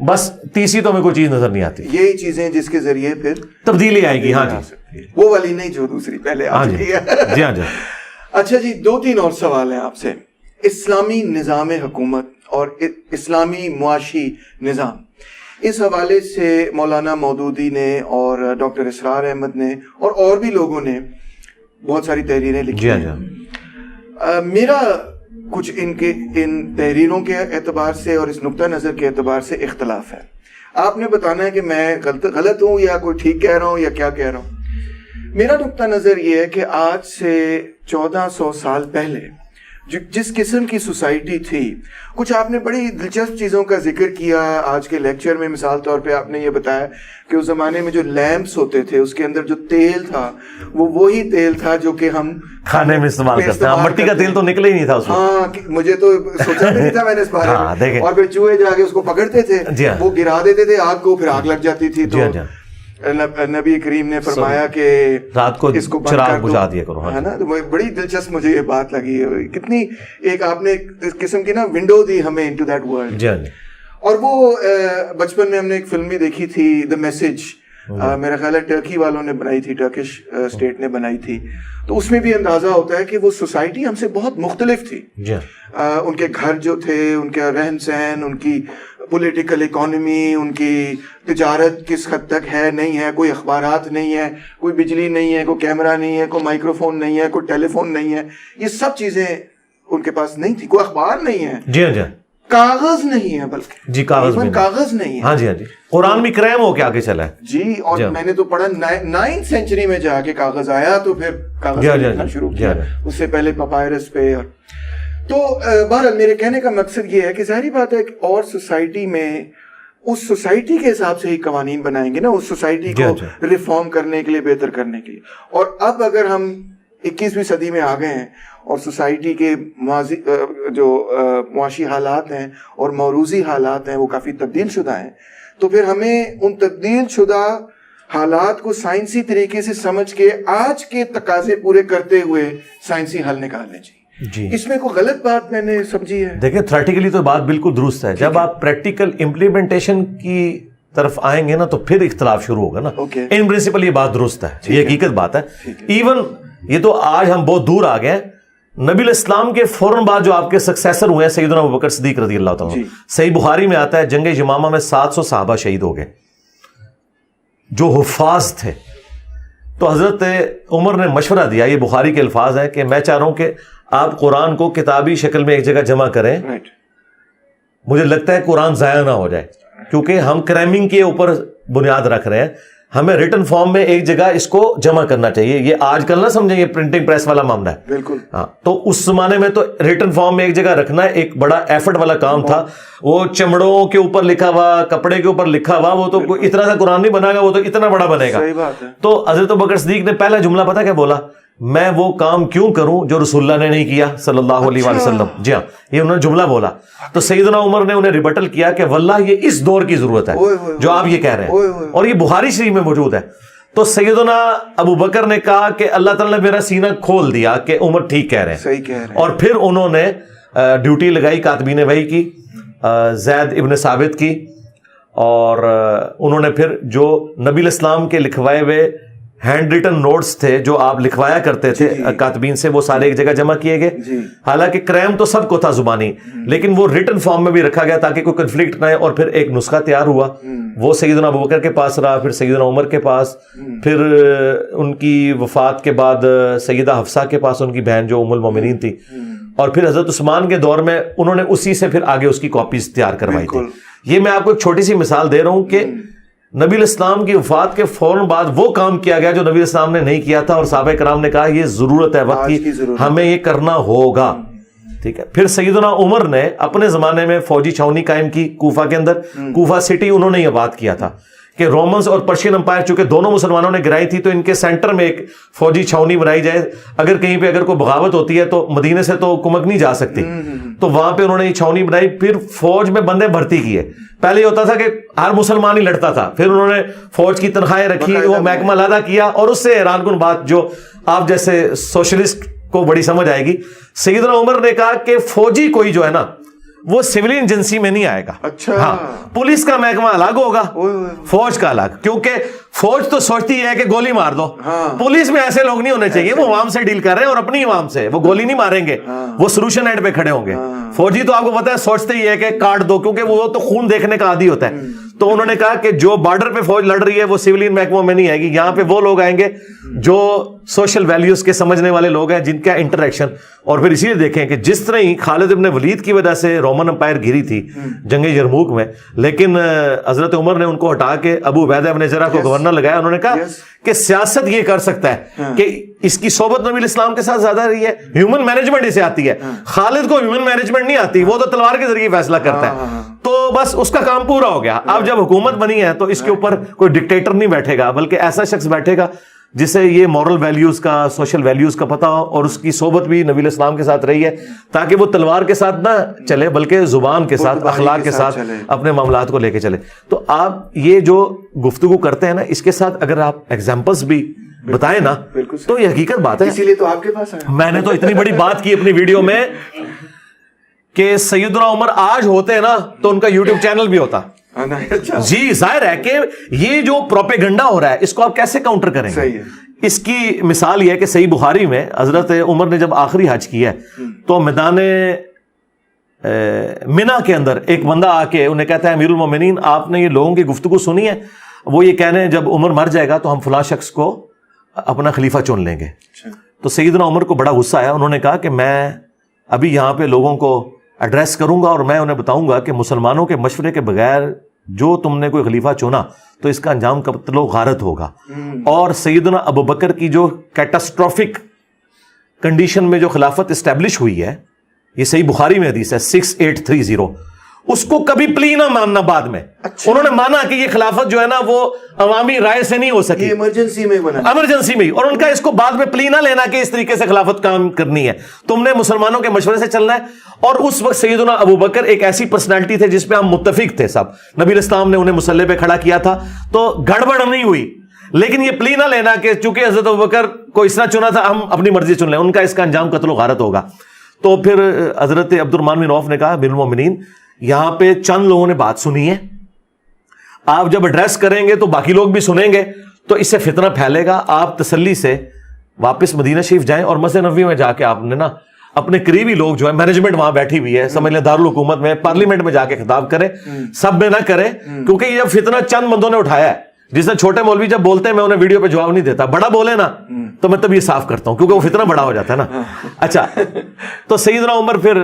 بس. تیسری تو ہمیں کوئی چیز نظر نہیں آتی. یہی چیزیں جس کے ذریعے پھر تبدیلی آئے گی. ہاں جی, وہ والی نہیں جو دوسری پہلے آ چکی ہے. جی ہاں جی. اچھا جی, 2-3 اور سوال ہیں آپ سے. اسلامی نظام حکومت اور اسلامی معاشی نظام, اس حوالے سے مولانا مودودی نے اور ڈاکٹر اسرار احمد نے اور بھی لوگوں نے بہت ساری تحریریں لکھی ہیں. میرا کچھ ان تحریروں کے اعتبار سے اور اس نقطہ نظر کے اعتبار سے اختلاف ہے. آپ نے بتانا ہے کہ میں غلط ہوں یا کوئی ٹھیک کہہ رہا ہوں یا کیا کہہ رہا ہوں. میرا نقطہ نظر یہ ہے کہ آج سے 1400 سال پہلے جس قسم کی سوسائٹی تھی, کچھ آپ نے بڑی دلچسپ چیزوں کا ذکر کیا آج کے لیکچر میں. مثال طور پہ آپ نے یہ بتایا کہ اس زمانے میں جو لیمپس ہوتے تھے اس کے اندر جو تیل تھا وہ وہی تیل تھا جو کہ ہم کھانے میں استعمال کرتے ہیں. مٹی کا تیل تو نکلے ہی نہیں تھا اس میں. ہاں, مجھے تو سوچا بھی نہیں تھا میں نے اس بارے میں. اور پھر چوہے جا کے اس کو پکڑتے تھے, وہ گرا دیتے تھے آگ کو, پھر آگ لگ جاتی تھی. تو نبی کریم نے فرمایا کہ رات کو اس کو چراغ بجھا دیا کرو, ہے نا. تو بڑی دلچسپ مجھے یہ بات لگی, کتنی ایک آپ نے اس قسم کی نا ونڈو دی ہمیں انٹو دیٹ ورلڈ. اور وہ بچپن میں ہم نے ایک فلم بھی دیکھی تھی دا میسج, میرا خیال ہے ٹرکی والوں نے بنائی تھی, ٹرکش اسٹیٹ نے بنائی تھی. تو اس میں بھی اندازہ ہوتا ہے کہ وہ سوسائٹی ہم سے بہت مختلف تھی. ان کے گھر جو تھے, ان کا رہن سہن, ان کی پولیٹیکل اکانومی, ان کی تجارت کس حد تک ہے نہیں ہے, کوئی اخبارات نہیں ہے, کوئی بجلی نہیں ہے, کوئی کیمرہ نہیں ہے, کوئی مائکرو فون نہیں ہے, کوئی ٹیلی فون نہیں ہے. یہ سب چیزیں ان کے پاس نہیں تھی. کوئی اخبار نہیں ہے, جی ہاں جی, کاغذ نہیں ہے, بلکہ جی کاغذ نہیں ہے. ہاں جی ہاں جی, قرآن بھی کریم ہو کے آگے چلا ہے جی. اور میں نے تو پڑھا 9th سینچری میں جا کے کاغذ آیا, تو پھر کاغذ لکھنا شروع کیا, اس سے پہلے پپائرس پہ. تو بہرحال میرے کہنے کا مقصد یہ ہے کہ ظاہری بات ہے کہ اور سوسائٹی میں اس سوسائٹی کے حساب سے ہی قوانین بنائیں گے نا, اس سوسائٹی کو ریفارم کرنے کے لیے, بہتر کرنے کے لیے. اور اب اگر ہم 21ویں صدی میں آ گئے ہیں اور سوسائٹی کے جو معاشی حالات ہیں اور موروثی حالات ہیں وہ کافی تبدیل شدہ ہیں, تو پھر ہمیں ان تبدیل شدہ حالات کو سائنسی طریقے سے سمجھ کے آج کے تقاضے پورے کرتے ہوئے سائنسی حل نکالنے چاہیے. اس میں کوئی غلط بات میں نے سمجھی ہے؟ دیکھیں تھیوریٹیکلی تو بات بالکل درست ہے, جب آپ پریکٹیکل امپلیمنٹیشن کی طرف آئیں گے نا تو پھر اختلاف شروع ہوگا نا. ان پرنسپل یہ بات درست ہے, یہ حقیقت بات ہے. ایون یہ تو آج ہم بہت دور آ گئے ہیں. نبی الاسلام کے فوراً بعد جو آپ کے سکسیسر ہوئے ہیں سیدنا ابوبکر صدیق رضی اللہ تعالیٰ, صحیح بخاری میں آتا ہے جنگ یمامہ میں 700 صحابہ شہید ہو گئے جو حفاظ تھے. تو حضرت عمر نے مشورہ دیا, یہ بخاری کے الفاظ ہیں, کہ میں چاہ رہا ہوں کہ آپ قرآن کو کتابی شکل میں ایک جگہ جمع کریں. مجھے لگتا ہے قرآن ضائع نہ ہو جائے, کیونکہ ہم کریمنگ کے اوپر بنیاد رکھ رہے ہیں. ہمیں ریٹن فارم میں ایک جگہ اس کو جمع کرنا چاہیے. یہ آج کل نہ سمجھیں یہ پرنٹنگ پریس والا معاملہ ہے. بالکل. ہاں, تو اس زمانے میں تو ریٹن فارم میں ایک جگہ رکھنا ایک بڑا ایفرٹ والا کام تھا. وہ چمڑوں کے اوپر لکھا ہوا, کپڑے کے اوپر لکھا ہوا, وہ تو اتنا سا قرآن نہیں بنے گا, وہ تو اتنا بڑا بنے گا. صحیح بات ہے. تو حضرت ابوبکر صدیق نے پہلا جملہ پتہ کیا بولا, میں وہ کام کیوں کروں جو رسول اللہ نے نہیں کیا صلی اللہ علیہ وآلہ وسلم. جی ہاں, یہ انہوں نے جملہ بولا. تو سیدنا عمر نے انہیں ریبٹل کیا کہ واللہ یہ اس دور کی ضرورت ہے جو آپ یہ کہہ رہے ہیں, اور یہ بخاری شریف میں موجود ہے. تو سیدنا ابو بکر نے کہا کہ اللہ تعالیٰ نے میرا سینہ کھول دیا کہ عمر ٹھیک کہہ رہے ہیں, صحیح کہہ رہے ہیں. اور پھر انہوں نے ڈیوٹی لگائی کاتبین وحی کی, زید ابن ثابت کی, اور انہوں نے پھر جو نبی الاسلام کے لکھوائے ہوئے ہینڈ ریٹن نوٹس تھے جو آپ لکھوایا کرتے تھے کاتبین سے, وہ سارے ایک جگہ جمع کیے گئے. حالانکہ کریم تو سب کو تھا زبانی, لیکن وہ ریٹن فارم میں بھی رکھا گیا تاکہ کوئی کنفلکٹ نہ آئے. اور پھر ایک نسخہ تیار ہوا, وہ سیدنا ابوبکر کے پاس رہا, پھر سیدنا عمر کے پاس, پھر ان کی وفات کے بعد سیدہ حفصہ کے پاس, ان کی بہن جو ام المومنین تھی, اور پھر حضرت عثمان کے دور میں انہوں نے اسی سے پھر آگے اس کی کاپیز تیار کروائی تھی. یہ میں آپ کو ایک چھوٹی سی مثال دے رہا ہوں کہ نبی الاسلام کی وفات کے فوراً بعد وہ کام کیا گیا جو نبی الاسلام نے نہیں کیا تھا, اور صحابہ کرام نے کہا یہ ضرورت ہے وقت کی, ہمیں یہ کرنا ہوگا. ٹھیک ہے. پھر سیدنا عمر نے اپنے زمانے میں فوجی چھاونی قائم کی کوفہ کے اندر. کوفہ سٹی انہوں نے یہ بات کیا تھا کہ رومنز اور پرشین امپائر چونکہ دونوں مسلمانوں نے گرائی تھی, تو ان کے سینٹر میں ایک فوجی چھاونی بنائی جائے, اگر کہیں پہ اگر کوئی بغاوت ہوتی ہے تو مدینے سے تو کمک نہیں جا سکتی. تو وہاں پہ انہوں نے یہ چھاونی بنائی. پھر فوج میں بندے بھرتی کیے. پہلے یہ ہوتا تھا کہ ہر مسلمان ہی لڑتا تھا, پھر انہوں نے فوج کی تنخواہیں رکھی, وہ محکمہ علیحدہ کیا. اور اس سے حیران کن بات جو آپ جیسے سوشلسٹ کو بڑی سمجھ آئے گی, سیدنا عمر نے کہا کہ فوجی کوئی جو ہے نا وہ سویلین ایجنسی میں نہیں آئے گا. اچھا, ہاں, پولیس کا محکمہ الگ ہوگا, فوج کا الگ, کیونکہ فوج تو سوچتی ہے کہ گولی مار دو. پولیس میں ایسے لوگ نہیں ہونے چاہیے, وہ عوام سے ڈیل کر رہے ہیں اور اپنی عوام سے, وہ گولی نہیں ماریں گے, وہ سولوشن اینڈ پہ کھڑے ہوں گے. فوجی تو آپ کو پتا ہے سوچتے ہی ہے کہ کاٹ دو, کیونکہ وہ تو خون دیکھنے کا عادی ہوتا ہے. تو انہوں نے کہا کہ جو بارڈر پہ فوج لڑ رہی ہے وہ سیولین محکموں میں نہیں آئے گی, یہاں پہ وہ لوگ آئیں گے جو سوشل ویلیوز کے سمجھنے والے لوگ ہیں, جن کا انٹریکشن. اور پھر اسی لیے دیکھیں کہ جس طرح ہی خالد ابن ولید کی وجہ سے رومن امپائر گری تھی جنگ یرموک میں, لیکن حضرت عمر نے ان کو ہٹا کے ابو عبیدہ ابن جرح کو گورنر لگایا. انہوں نے کہا کہ سیاست یہ کر سکتا ہے کہ اس کی صحبت نبی الاسلام کے ساتھ زیادہ رہی ہے, ہیومن مینجمنٹ اسے آتی ہے. خالد کو ہیومن مینجمنٹ نہیں آتی, وہ تو تلوار کے ذریعے فیصلہ کرتا ہے. تو بس اس کا کام پورا ہو گیا. اب جب حکومت بنی ہے تو اس کے اوپر کوئی ڈکٹیٹر نہیں بیٹھے گا, بلکہ ایسا شخص بیٹھے گا جسے یہ مورل ویلیوز کا, سوشل ویلیوز کا پتہ ہو, اور اس کی صحبت بھی نبی الاسلام کے ساتھ رہی ہے, تاکہ وہ تلوار کے ساتھ نہ چلے بلکہ زبان کے ساتھ, اخلاق کے ساتھ اپنے معاملات کو لے کے چلے. تو آپ یہ جو گفتگو کرتے ہیں نا, اس کے ساتھ اگر آپ ایگزامپلس بھی بتائیں نا تو یہ حقیقت بات ہے. اسی لیے تو آپ کے پاس آیا. میں نے تو اتنی بڑی بات کی اپنی ویڈیو میں کہ سیدنا عمر آج ہوتے نا تو ان کا یوٹیوب چینل بھی ہوتا. جی, ظاہر ہے کہ یہ جو پروپیگنڈا ہو رہا ہے اس کو آپ کیسے کاؤنٹر کریں گے. اس کی مثال یہ ہے کہ صحیح بخاری میں حضرت عمر نے جب آخری حج کیا ہے تو میدان منا کے اندر ایک بندہ آ کے انہیں کہتا ہے امیر المومنین آپ نے یہ لوگوں کی گفتگو سنی ہے, وہ یہ کہنے ہیں جب عمر مر جائے گا تو ہم فلاں شخص کو اپنا خلیفہ چن لیں گے. تو سیدنا عمر کو بڑا غصہ آیا. انہوں نے کہا کہ میں ابھی یہاں پہ لوگوں کو ایڈریس کروں گا اور میں انہیں بتاؤں گا کہ مسلمانوں کے مشورے کے بغیر جو تم نے کوئی خلیفہ چنا تو اس کا انجام قتل و غارت ہوگا. اور سیدنا ابوبکر کی جو کیٹاسٹروفک کنڈیشن میں جو خلافت اسٹیبلش ہوئی ہے, یہ صحیح بخاری میں حدیث ہے 6830, اس کو کبھی پلی نہ ماننا. بعد میں انہوں نے مانا کہ یہ خلافت جو ہے نا وہ عوامی رائے سے نہیں ہو سکی, ایمرجنسی میں بنا, ایمرجنسی میں. اور ان کا اس کو بعد میں پلی نہ لینا کہ اس طریقے سے خلافت کام کرنی ہے, تم نے مسلمانوں کے مشورے سے چلنا ہے. اور اس وقت سیدنا ابوبکر ایک ایسی پرسنالٹی تھے جس پہ ہم متفق تھے سب. نبی الاسلام نے انہیں مسلح پہ کھڑا کیا تھا تو گڑبڑ نہیں ہوئی. لیکن یہ پلی نہ لینا کہ چونکہ حضرت ابوبکر کو اس طرح چنا تھا ہم اپنی مرضی چن لیں, ان کا اس کا انجام قتل و غارت ہوگا. تو پھر حضرت عبد الرحمن بن عوف نے کہا امیر المومنین یہاں پہ چند لوگوں نے بات سنی ہے, آپ جب ایڈریس کریں گے تو باقی لوگ بھی سنیں گے تو اس سے فتنہ پھیلے گا. آپ تسلی سے واپس مدینہ شریف جائیں اور مسجد نبوی میں جا کے آپ نے نا اپنے قریبی لوگ جو ہے, مینجمنٹ وہاں بیٹھی ہوئی ہے, سمجھ لیں دارالحکومت میں, پارلیمنٹ میں جا کے خطاب کریں, سب میں نہ کریں, کیونکہ یہ جب فتنہ چند بندوں نے اٹھایا ہے, جس نے چھوٹے مولوی جب بولتے ہیں میں انہیں ویڈیو پہ جواب نہیں دیتا, بڑا بولے نا تو میں تب یہ صاف کرتا ہوں کیونکہ وہ فتنہ بڑا ہو جاتا ہے نا. اچھا, تو سیدنا عمر پھر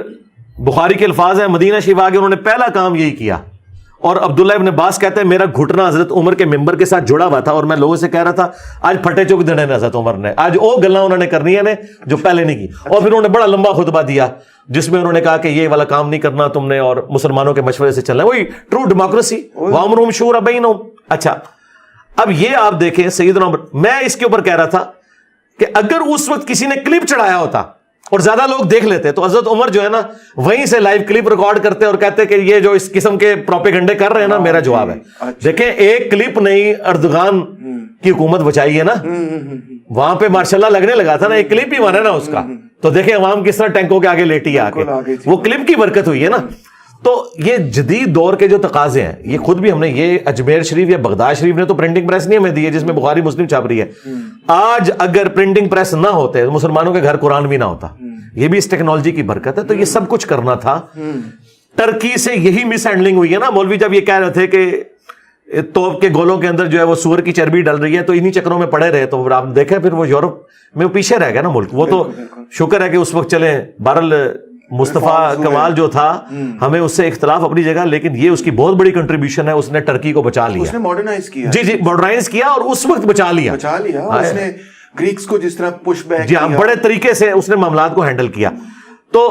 بخاری کے الفاظ ہیں مدینہ شریف آ کے انہوں نے پہلا کام یہی کیا. اور عبداللہ ابن عباس کہتے ہیں میرا گھٹنا حضرت عمر کے ممبر کے ساتھ جڑا ہوا تھا اور میں لوگوں سے کہہ رہا تھا آج پھٹے چوک دینے حضرت عمر نے, آج وہ گلاں انہوں نے کرنی ہے جو پہلے نہیں کی. اور پھر انہوں نے بڑا لمبا خطبہ دیا جس میں انہوں نے کہا کہ یہ والا کام نہیں کرنا تم نے اور مسلمانوں کے مشورے سے چلنا ہے, وہی ٹرو ڈیموکریسی, وامرهم شورى بینہم. اچھا, اب یہ آپ دیکھیں سیدنا عمر, میں اس کے اوپر کہہ رہا تھا کہ اگر اس وقت کسی نے کلپ چڑھایا ہوتا اور زیادہ لوگ دیکھ لیتے تو حضرت عمر جو ہے نا وہیں سے لائیو کلپ ریکارڈ کرتے اور کہتے کہ یہ جو اس قسم کے پروپیگنڈے کر رہے ہیں نا, میرا جواب ہے. دیکھیں ایک کلپ نہیں اردوغان کی حکومت بچائی ہے نا, وہاں پہ ماشاءاللہ لگنے لگا تھا نا, ایک کلپ ہی مانا نا اس کا, تو دیکھیں عوام کس طرح ٹینکوں کے آگے لیٹی ہے آ کے, وہ کلپ کی برکت ہوئی ہے نا. تو یہ جدید دور کے جو تقاضے ہیں, یہ خود بھی ہم نے, یہ اجمیر شریف یا بغداد شریف نے تو پرنٹنگ پریس نہیں ہمیں دی ہے جس میں بخاری مسلم چھاپ رہی ہے. آج اگر پرنٹنگ پریس نہ ہوتے تو مسلمانوں کے گھر قرآن بھی نہ ہوتا, یہ بھی اس ٹیکنالوجی کی برکت ہے. تو یہ سب کچھ کرنا تھا. ٹرکی سے یہی مس ہینڈلنگ ہوئی ہے نا. مولوی جب یہ کہہ رہے تھے کہ توپ کے گولوں کے اندر جو ہے وہ سور کی چربی ڈل رہی ہے تو انہی چکروں میں پڑے رہے, تو آپ دیکھیں پھر وہ یورپ میں پیچھے رہ گیا نا ملک. وہ تو شکر ہے کہ اس وقت چلیں بہرحال مصطفیٰ کمال جو تھا ہمیں اس سے اختلاف اپنی جگہ, لیکن یہ اس کی بہت بڑی کنٹریبیوشن ہے, اس نے ٹرکی کو بچا لیا, اس نے ماڈرنائز کیا. جی جی ماڈرنائز کیا اور اس وقت بچا لیا. اس نے گریکس کو جس طرح پش بیک, جی ہاں, بڑے طریقے سے اس نے معاملات کو ہینڈل کیا. تو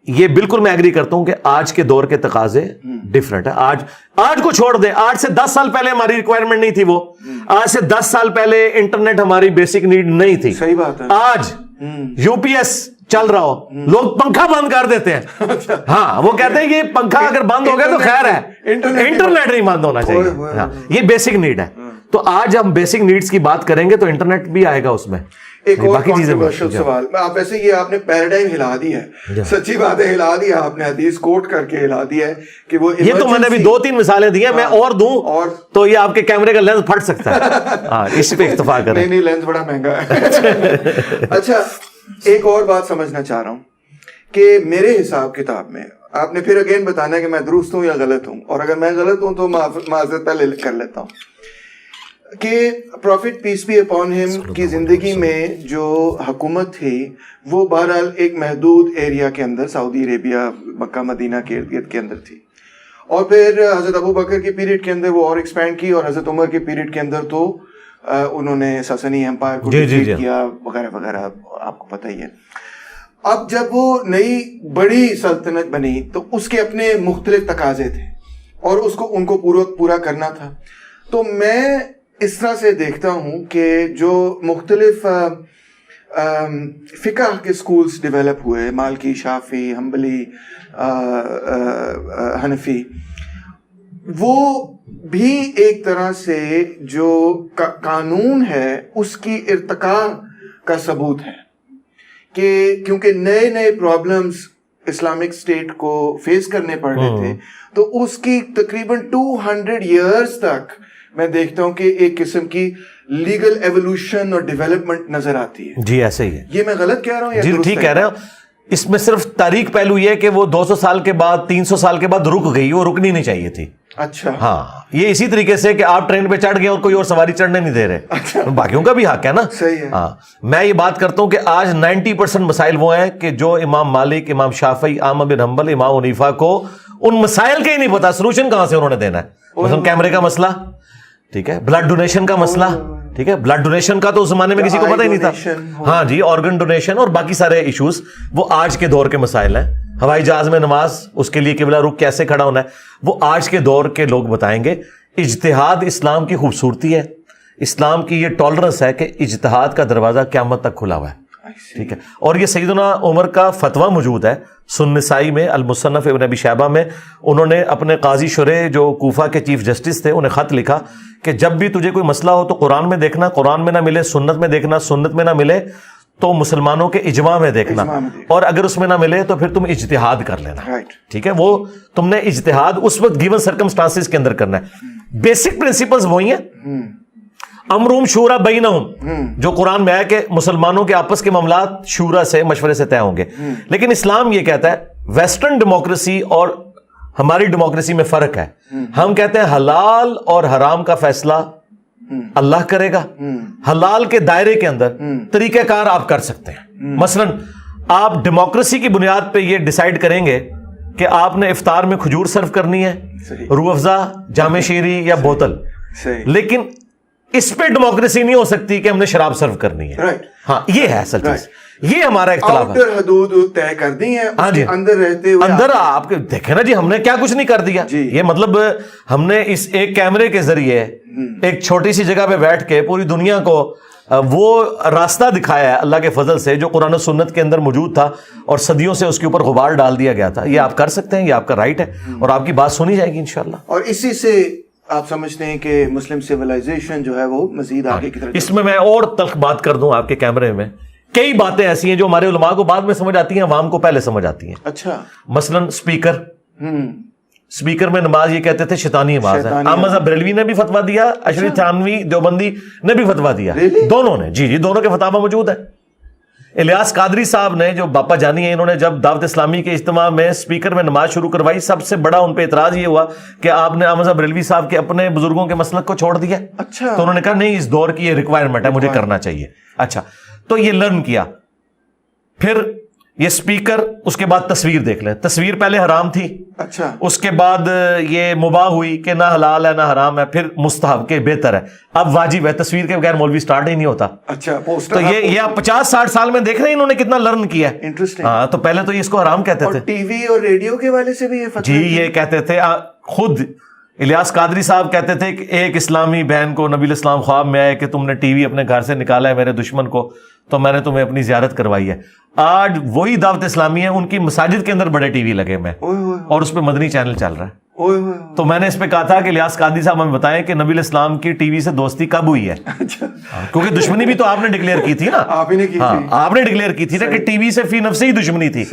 یہ بالکل میں ایگری کرتا ہوں کہ آج کے دور کے تقاضے ڈفرنٹ ہے. آج کو چھوڑ دیں, 8 سے 10 سال پہلے ہماری ریکوائرمنٹ نہیں تھی وہ, آج سے 10 سال پہلے انٹرنیٹ ہماری بیسک نیڈ نہیں تھی. صحیح بات ہے. آج یو پی ایس چل رہا ہو, لوگ پنکھا بند کر دیتے ہیں. ہاں وہ کہتے ہیں کہ پنکھا اگر بند ہو گیا تو خیر ہے, انٹرنیٹ نہیں بند ہونا چاہیے. یہ بیسک نیڈ ہے. تو آج ہم بیسک نیڈز کی بات کریں گے تو انٹرنیٹ بھی آئے گا اس میں. ایک اور کنٹروورشل سوال, آپ ایسے یہ آپ نے پیراڈائم ہلا دیا ہے, سچی بات ہے, ہلا دیا آپ نے, حدیث کوٹ کر کے ہلا دیا ہے کہ وہ یہ تو میں نے ابھی 2-3 مثالیں دی ہیں, میں اور دوں تو یہ آپ کے کیمرے کا لینس پھٹ سکتا ہے. ہاں اس پہ اکتفا کریں. نہیں لینس بڑا مہنگا ہے. اچھا ایک اور بات سمجھنا چاہ رہا ہوں کہ میرے حساب کتاب میں, آپ نے پھر اگین بتانا ہے کہ میں درست ہوں یا غلط ہوں, اور اگر میں غلط ہوں تو معذرت پہلے کر لیتا ہوں, کہ profit piece be upon him کی زندگی میں جو حکومت تھی وہ بہرحال ایک محدود ایریا کے اندر, سعودی عربیہ مکہ مدینہ کے ارد گرد کے اندر تھی, اور پھر حضرت ابو بکر کے پیریڈ کے اندر وہ اور ایکسپینڈ کی, اور حضرت عمر کے پیریڈ کے اندر تو انہوں نے ساسنی امپائر کو ڈیفیٹ کیا وغیرہ وغیرہ, آپ کو پتہ ہی ہے. اب جب وہ نئی بڑی سلطنت بنی تو اس کے اپنے مختلف تقاضے تھے اور اس کو ان کو پورا کرنا تھا. تو میں اس طرح سے دیکھتا ہوں کہ جو مختلف فقہ کے سکولز ڈیولپ ہوئے, مالکی, شافعی, حنبلی, حنفی, وہ بھی ایک طرح سے جو قانون ہے اس کی ارتقاء کا ثبوت ہے, کہ کیونکہ نئے نئے پرابلمز اسلامک اسٹیٹ کو فیس کرنے پڑ رہے تھے, تو اس کی تقریباً 200 ایئرز تک میں دیکھتا ہوں کہ ایک قسم کی لیگل ایوولوشن اور ڈیولپمنٹ نظر آتی ہے. جی ایسے ہی ہے. یہ میں غلط کہہ رہا ہوں یا جی ٹھیک کہہ رہے ہیں. اس میں صرف تاریخ پہلو یہ ہے کہ وہ 200 سال کے بعد 300 سال کے بعد رک گئی, وہ رکنی نہیں چاہیے تھی. اچھا ہاں, یہ اسی طریقے سے کہ آپ ٹرین پہ چڑھ گئے اور کوئی اور سواری چڑھنے نہیں دے رہے, باقیوں کا بھی حق ہے نا. صحیح ہے. ہاں میں یہ بات کرتا ہوں کہ آج 90% مسائل وہ ہیں کہ جو امام مالک, امام شافعی, احمد بن حنبل, امام حنیفہ کو ان مسائل کا ہی نہیں پتا, سولوشن کہاں سے انہوں نے دینا ہے. مثلا کیمرے کا مسئلہ, ٹھیک ہے, بلڈ ڈونیشن کا مسئلہ, ٹھیک ہے, بلڈ ڈونیشن کا تو اس زمانے میں کسی کو پتہ ہی نہیں تھا. ہاں جی, آرگن ڈونیشن اور باقی سارے ایشوز وہ آج کے دور کے مسائل ہیں. ہوائی جہاز میں نماز, اس کے لیے قبلہ رخ کیسے کھڑا ہونا ہے, وہ آج کے دور کے لوگ بتائیں گے. اجتہاد اسلام کی خوبصورتی ہے, اسلام کی یہ ٹالرنس ہے کہ اجتہاد کا دروازہ قیامت تک کھلا ہوا ہے. ٹھیک ہے, اور یہ سیدنا عمر کا فتویٰ موجود ہے سنن نسائی میں, المصنف ابن ابی شیبہ میں. انہوں نے اپنے قاضی شریح جو کوفہ کے چیف جسٹس تھے انہیں خط لکھا کہ جب بھی تجھے کوئی مسئلہ ہو تو قرآن میں دیکھنا, قرآن میں نہ ملے سنت میں دیکھنا, سنت میں نہ ملے تو مسلمانوں کے اجماع میں دیکھنا, اور اگر اس میں نہ ملے تو پھر تم اجتہاد کر لینا. ٹھیک ہے, وہ تم نے اجتہاد اس وقت گیون سرکمسٹانسز کے اندر کرنا ہے. بیسک پرنسپلز وہی ہیں, امرہم شورا بینہم, جو قرآن میں ہے کہ مسلمانوں کے آپس کے معاملات شورا سے, مشورے سے طے ہوں گے. لیکن اسلام یہ کہتا ہے, ویسٹرن ڈیموکریسی اور ہماری ڈیموکریسی میں فرق ہے. ہم کہتے ہیں حلال اور حرام کا فیصلہ اللہ کرے گا, حلال کے دائرے کے اندر طریقہ کار آپ کر سکتے ہیں. مثلا آپ ڈیموکریسی کی بنیاد پہ یہ ڈیسائیڈ کریں گے کہ آپ نے افطار میں کھجور سرو کرنی ہے, روح افزا, جام شیری یا بوتل, لیکن اس پہ ڈیموکریسی نہیں ہو سکتی کہ ہم نے شراب سرو کرنی ہے. ہاں یہ ہے اصل چیز, یہ ہمارا اختلاف ہے. حدود طے کر دی ہیں, ہاں جی, اندر رہتے ہوئے اندر آپ دیکھیں نا جی, ہم نے کیا کچھ نہیں کر دیا. یہ مطلب ہم نے اس ایک کیمرے کے ذریعے ایک چھوٹی سی جگہ پہ بیٹھ کے پوری دنیا کو وہ راستہ دکھایا ہے اللہ کے فضل سے, جو قرآن و سنت کے اندر موجود تھا اور صدیوں سے اس کے اوپر غبار ڈال دیا گیا تھا. یہ آپ کر سکتے ہیں, یہ آپ کا رائٹ ہے, اور آپ کی بات سنی جائے گی انشاءاللہ. اور اسی سے آپ سمجھتے ہیں کہ مسلم سیولائزیشن جو ہے وہ مزید آگے کی طرف. اس میں اور تلخ بات کر دوں آپ کے کیمرے میں, کئی باتیں ایسی ہیں جو ہمارے علماء کو بعد میں سمجھ آتی ہیں, عوام کو پہلے سمجھ آتی ہیں. اچھا, مثلا اسپیکر میں نماز یہ کہتے تھے شیطانی نماز ہے. احمد بریلوی نے بھی فتویٰ دیا, اشری تھانوی دیوبندی نے بھی فتویٰ دیا, دونوں نے. جی دونوں کے فتاوی موجود ہیں. الیاس قادری صاحب نے, جو باپا جانی ہیں, انہوں نے جب دعوت اسلامی کے اجتماع میں اسپیکر میں نماز شروع کروائی, سب سے بڑا ان پہ اعتراض یہ ہوا کہ آپ نے احمد بریلوی صاحب کے اپنے بزرگوں کے مسلک کو چھوڑ دیا. اچھا, تو انہوں نے کہا نہیں, اس دور کی یہ ریکوائرمنٹ ہے, مجھے کرنا چاہیے. اچھا, تو یہ لرن کیا. پھر یہ اسپیکر, اس کے بعد تصویر دیکھ لیں, تصویر پہلے حرام تھی. اچھا, اس کے بعد یہ مباح ہوئی کہ نہ حلال ہے نہ حرام ہے, پھر مستحب کے بہتر ہے, اب واجب ہے. تصویر کے بغیر مولوی سٹارٹ ہی نہیں ہوتا. اچھا, تو یہ آپ 50-60 سال میں دیکھ رہے ہیں انہوں نے کتنا لرن کیا ہے. انٹرسٹنگ. ہاں, تو پہلے تو یہ اس کو حرام کہتے تھے. ٹی وی اور ریڈیو کے والے سے بھی یہ جی یہ کہتے تھے. خود الیاس قادری صاحب کہتے تھے کہ ایک اسلامی بہن کو نبی الاسلام خواب میں آئے کہ تم نے ٹی وی اپنے گھر سے نکالا ہے میرے دشمن کو, تو میں نے تمہیں اپنی زیارت کروائی ہے. آج وہی دعوت اسلامی ہے، ان کی مساجد کے اندر بڑے ٹی وی لگے ہوئے ہیں اور اس پہ مدنی چینل چل رہا ہے. تو میں نے اس پہ کہا تھا کہ الیاس قادری صاحب ہمیں بتائیں کہ نبی الاسلام کی ٹی وی سے دوستی کب ہوئی ہے؟ کیونکہ دشمنی بھی تو آپ نے ڈکلیئر کی تھی نا. آپ نے ڈکلیئر کی تھی نا کہ ٹی وی سے فی نفس ہی دشمنی تھی.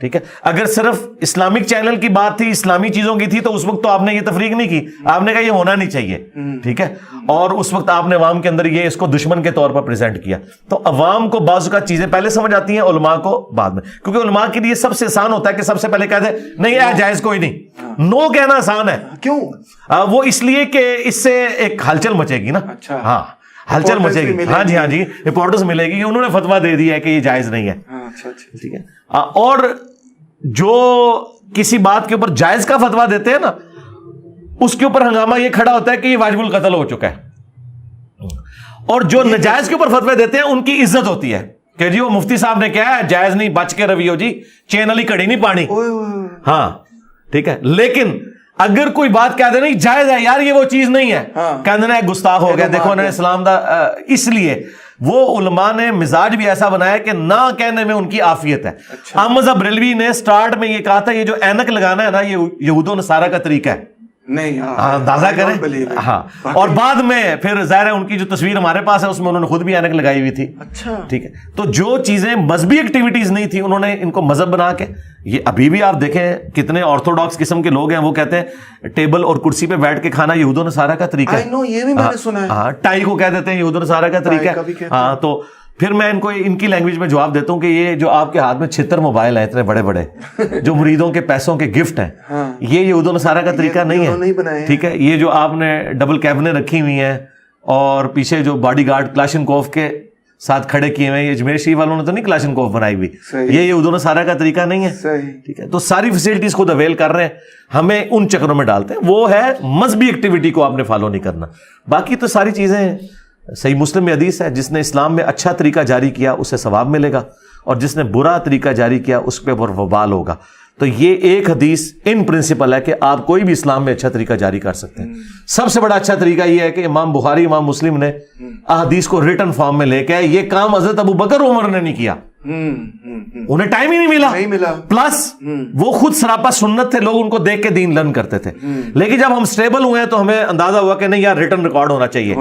ٹھیک ہے، اگر صرف اسلامک چینل کی بات تھی، اسلامی چیزوں کی تھی، تو اس وقت تو آپ نے یہ تفریق نہیں کی. آپ نے کہا یہ ہونا نہیں چاہیے. ٹھیک ہے، اور اس وقت آپ نے عوام کے اندر یہ اس کو دشمن کے طور پر پریزنٹ کیا. تو عوام کو بعض اوقات چیزیں پہلے سمجھ آتی ہیں، علماء کو بعد میں. کیونکہ علماء کے لیے سب سے آسان ہوتا ہے کہ سب سے پہلے کہہ دے نہیں یہ جائز کوئی نہیں. نو کہنا آسان ہے. کیوں؟ وہ اس لیے کہ اس سے ایک ہلچل مچے گی نا. ہاں ہلچل مچے گی. ہاں جی امپورٹنس ملے گی. انہوں نے فتویٰ دے دیا ہے کہ یہ جائز نہیں ہے. ٹھیک ہے، اور جو کسی بات کے اوپر جائز کا فتویٰ دیتے ہیں نا، اس کے اوپر ہنگامہ یہ کھڑا ہوتا ہے کہ یہ واجب القتل ہو چکا ہے. اور جو نجائز کے اوپر فتوے دیتے ہیں ان کی عزت ہوتی ہے کہ جی وہ مفتی صاحب نے کیا ہے جائز نہیں، بچ کے رویو جی، چین والی کڑی نہیں پانی. ہاں ٹھیک ہے، لیکن اگر کوئی بات کہہ دے نہیں جائز ہے یار یہ وہ چیز نہیں ہے، کہہ دینا گستاخ ہو گیا. دیکھو انہوں نے اسلام دا اس لیے وہ علماء نے مزاج بھی ایسا بنایا کہ نہ کہنے میں ان کی عافیت ہے. احمد بریلوی نے سٹارٹ میں یہ کہا تھا یہ جو اینک لگانا ہے نا یہ یہود و نصارہ کا طریقہ ہے. نہیں اندازہ کریں. ہاں، اور بعد میں پھر ظاہر ہے ان کی جو تصویر ہمارے پاس ہے اس میں انہوں نے خود بھی اینک لگائی ہوئی تھی. اچھا ٹھیک ہے، تو جو چیزیں مذہبی ایکٹیویٹیز نہیں تھی انہوں نے ان کو مذہب بنا کے. یہ ابھی بھی آپ دیکھیں کتنے آرتھوڈاکس قسم کے لوگ ہیں، وہ کہتے ہیں ٹیبل اور کرسی پہ بیٹھ کے کھانا یہود و نصارہ کا طریقہ ہے. یہ بھی میں نے سنا ہے. ہاں، ٹائی کو کہہ دیتے ہیں یہود و نصارہ کا طریقہ ہے. ہاں، تو پھر میں ان کو ان کی لینگویج میں جواب دیتا ہوں کہ یہ جو آپ کے ہاتھ میں 76 موبائل ہیں اتنے بڑے بڑے جو مریدوں کے پیسوں کے گفٹ ہیں، یہ یہود و نصارہ کا طریقہ نہیں ہے. ٹھیک ہے، یہ جو آپ نے ڈبل کیبنیں رکھی ہوئی ہیں اور پیچھے جو باڈی گارڈ کلاشنکوف کے ساتھ کھڑے کیے ہوئے ہیں، یہ اجمیر شریف والوں نے تو نہیں کلاشنکوف بنائی ہوئی، یہ یہود و نصارہ کا طریقہ نہیں ہے. ٹھیک ہے، تو ساری فیسلٹیز خود اویل کر رہے ہیں، ہمیں ان چکروں میں ڈالتے ہیں. وہ ہے مذہبی ایکٹیویٹی کو آپ نے فالو نہیں کرنا. باقی تو ساری چیزیں صحیح مسلم میں حدیث ہے، جس نے اسلام میں اچھا طریقہ جاری کیا اسے ثواب ملے گا، اور جس نے برا طریقہ جاری کیا اس پہ وبال ہوگا. تو یہ ایک حدیث ان پرنسپل ہے کہ آپ کوئی بھی اسلام میں اچھا طریقہ جاری کر سکتے ہیں. سب سے بڑا اچھا طریقہ یہ ہے کہ امام بخاری امام مسلم نے احادیث کو ریٹن فارم میں لے کے آئے. یہ کام حضرت ابو بکر عمر نے نہیں کیا، انہیں ٹائم ہی نہیں ملا. پلس وہ خود سراپا سنت تھے، لوگ ان کو دیکھ کے دین لرن کرتے تھے. لیکن جب ہم سٹیبل ہوئے ہیں تو ہمیں اندازہ ہوا کہ نہیں یار ریٹن ریکارڈ ہونا چاہیے.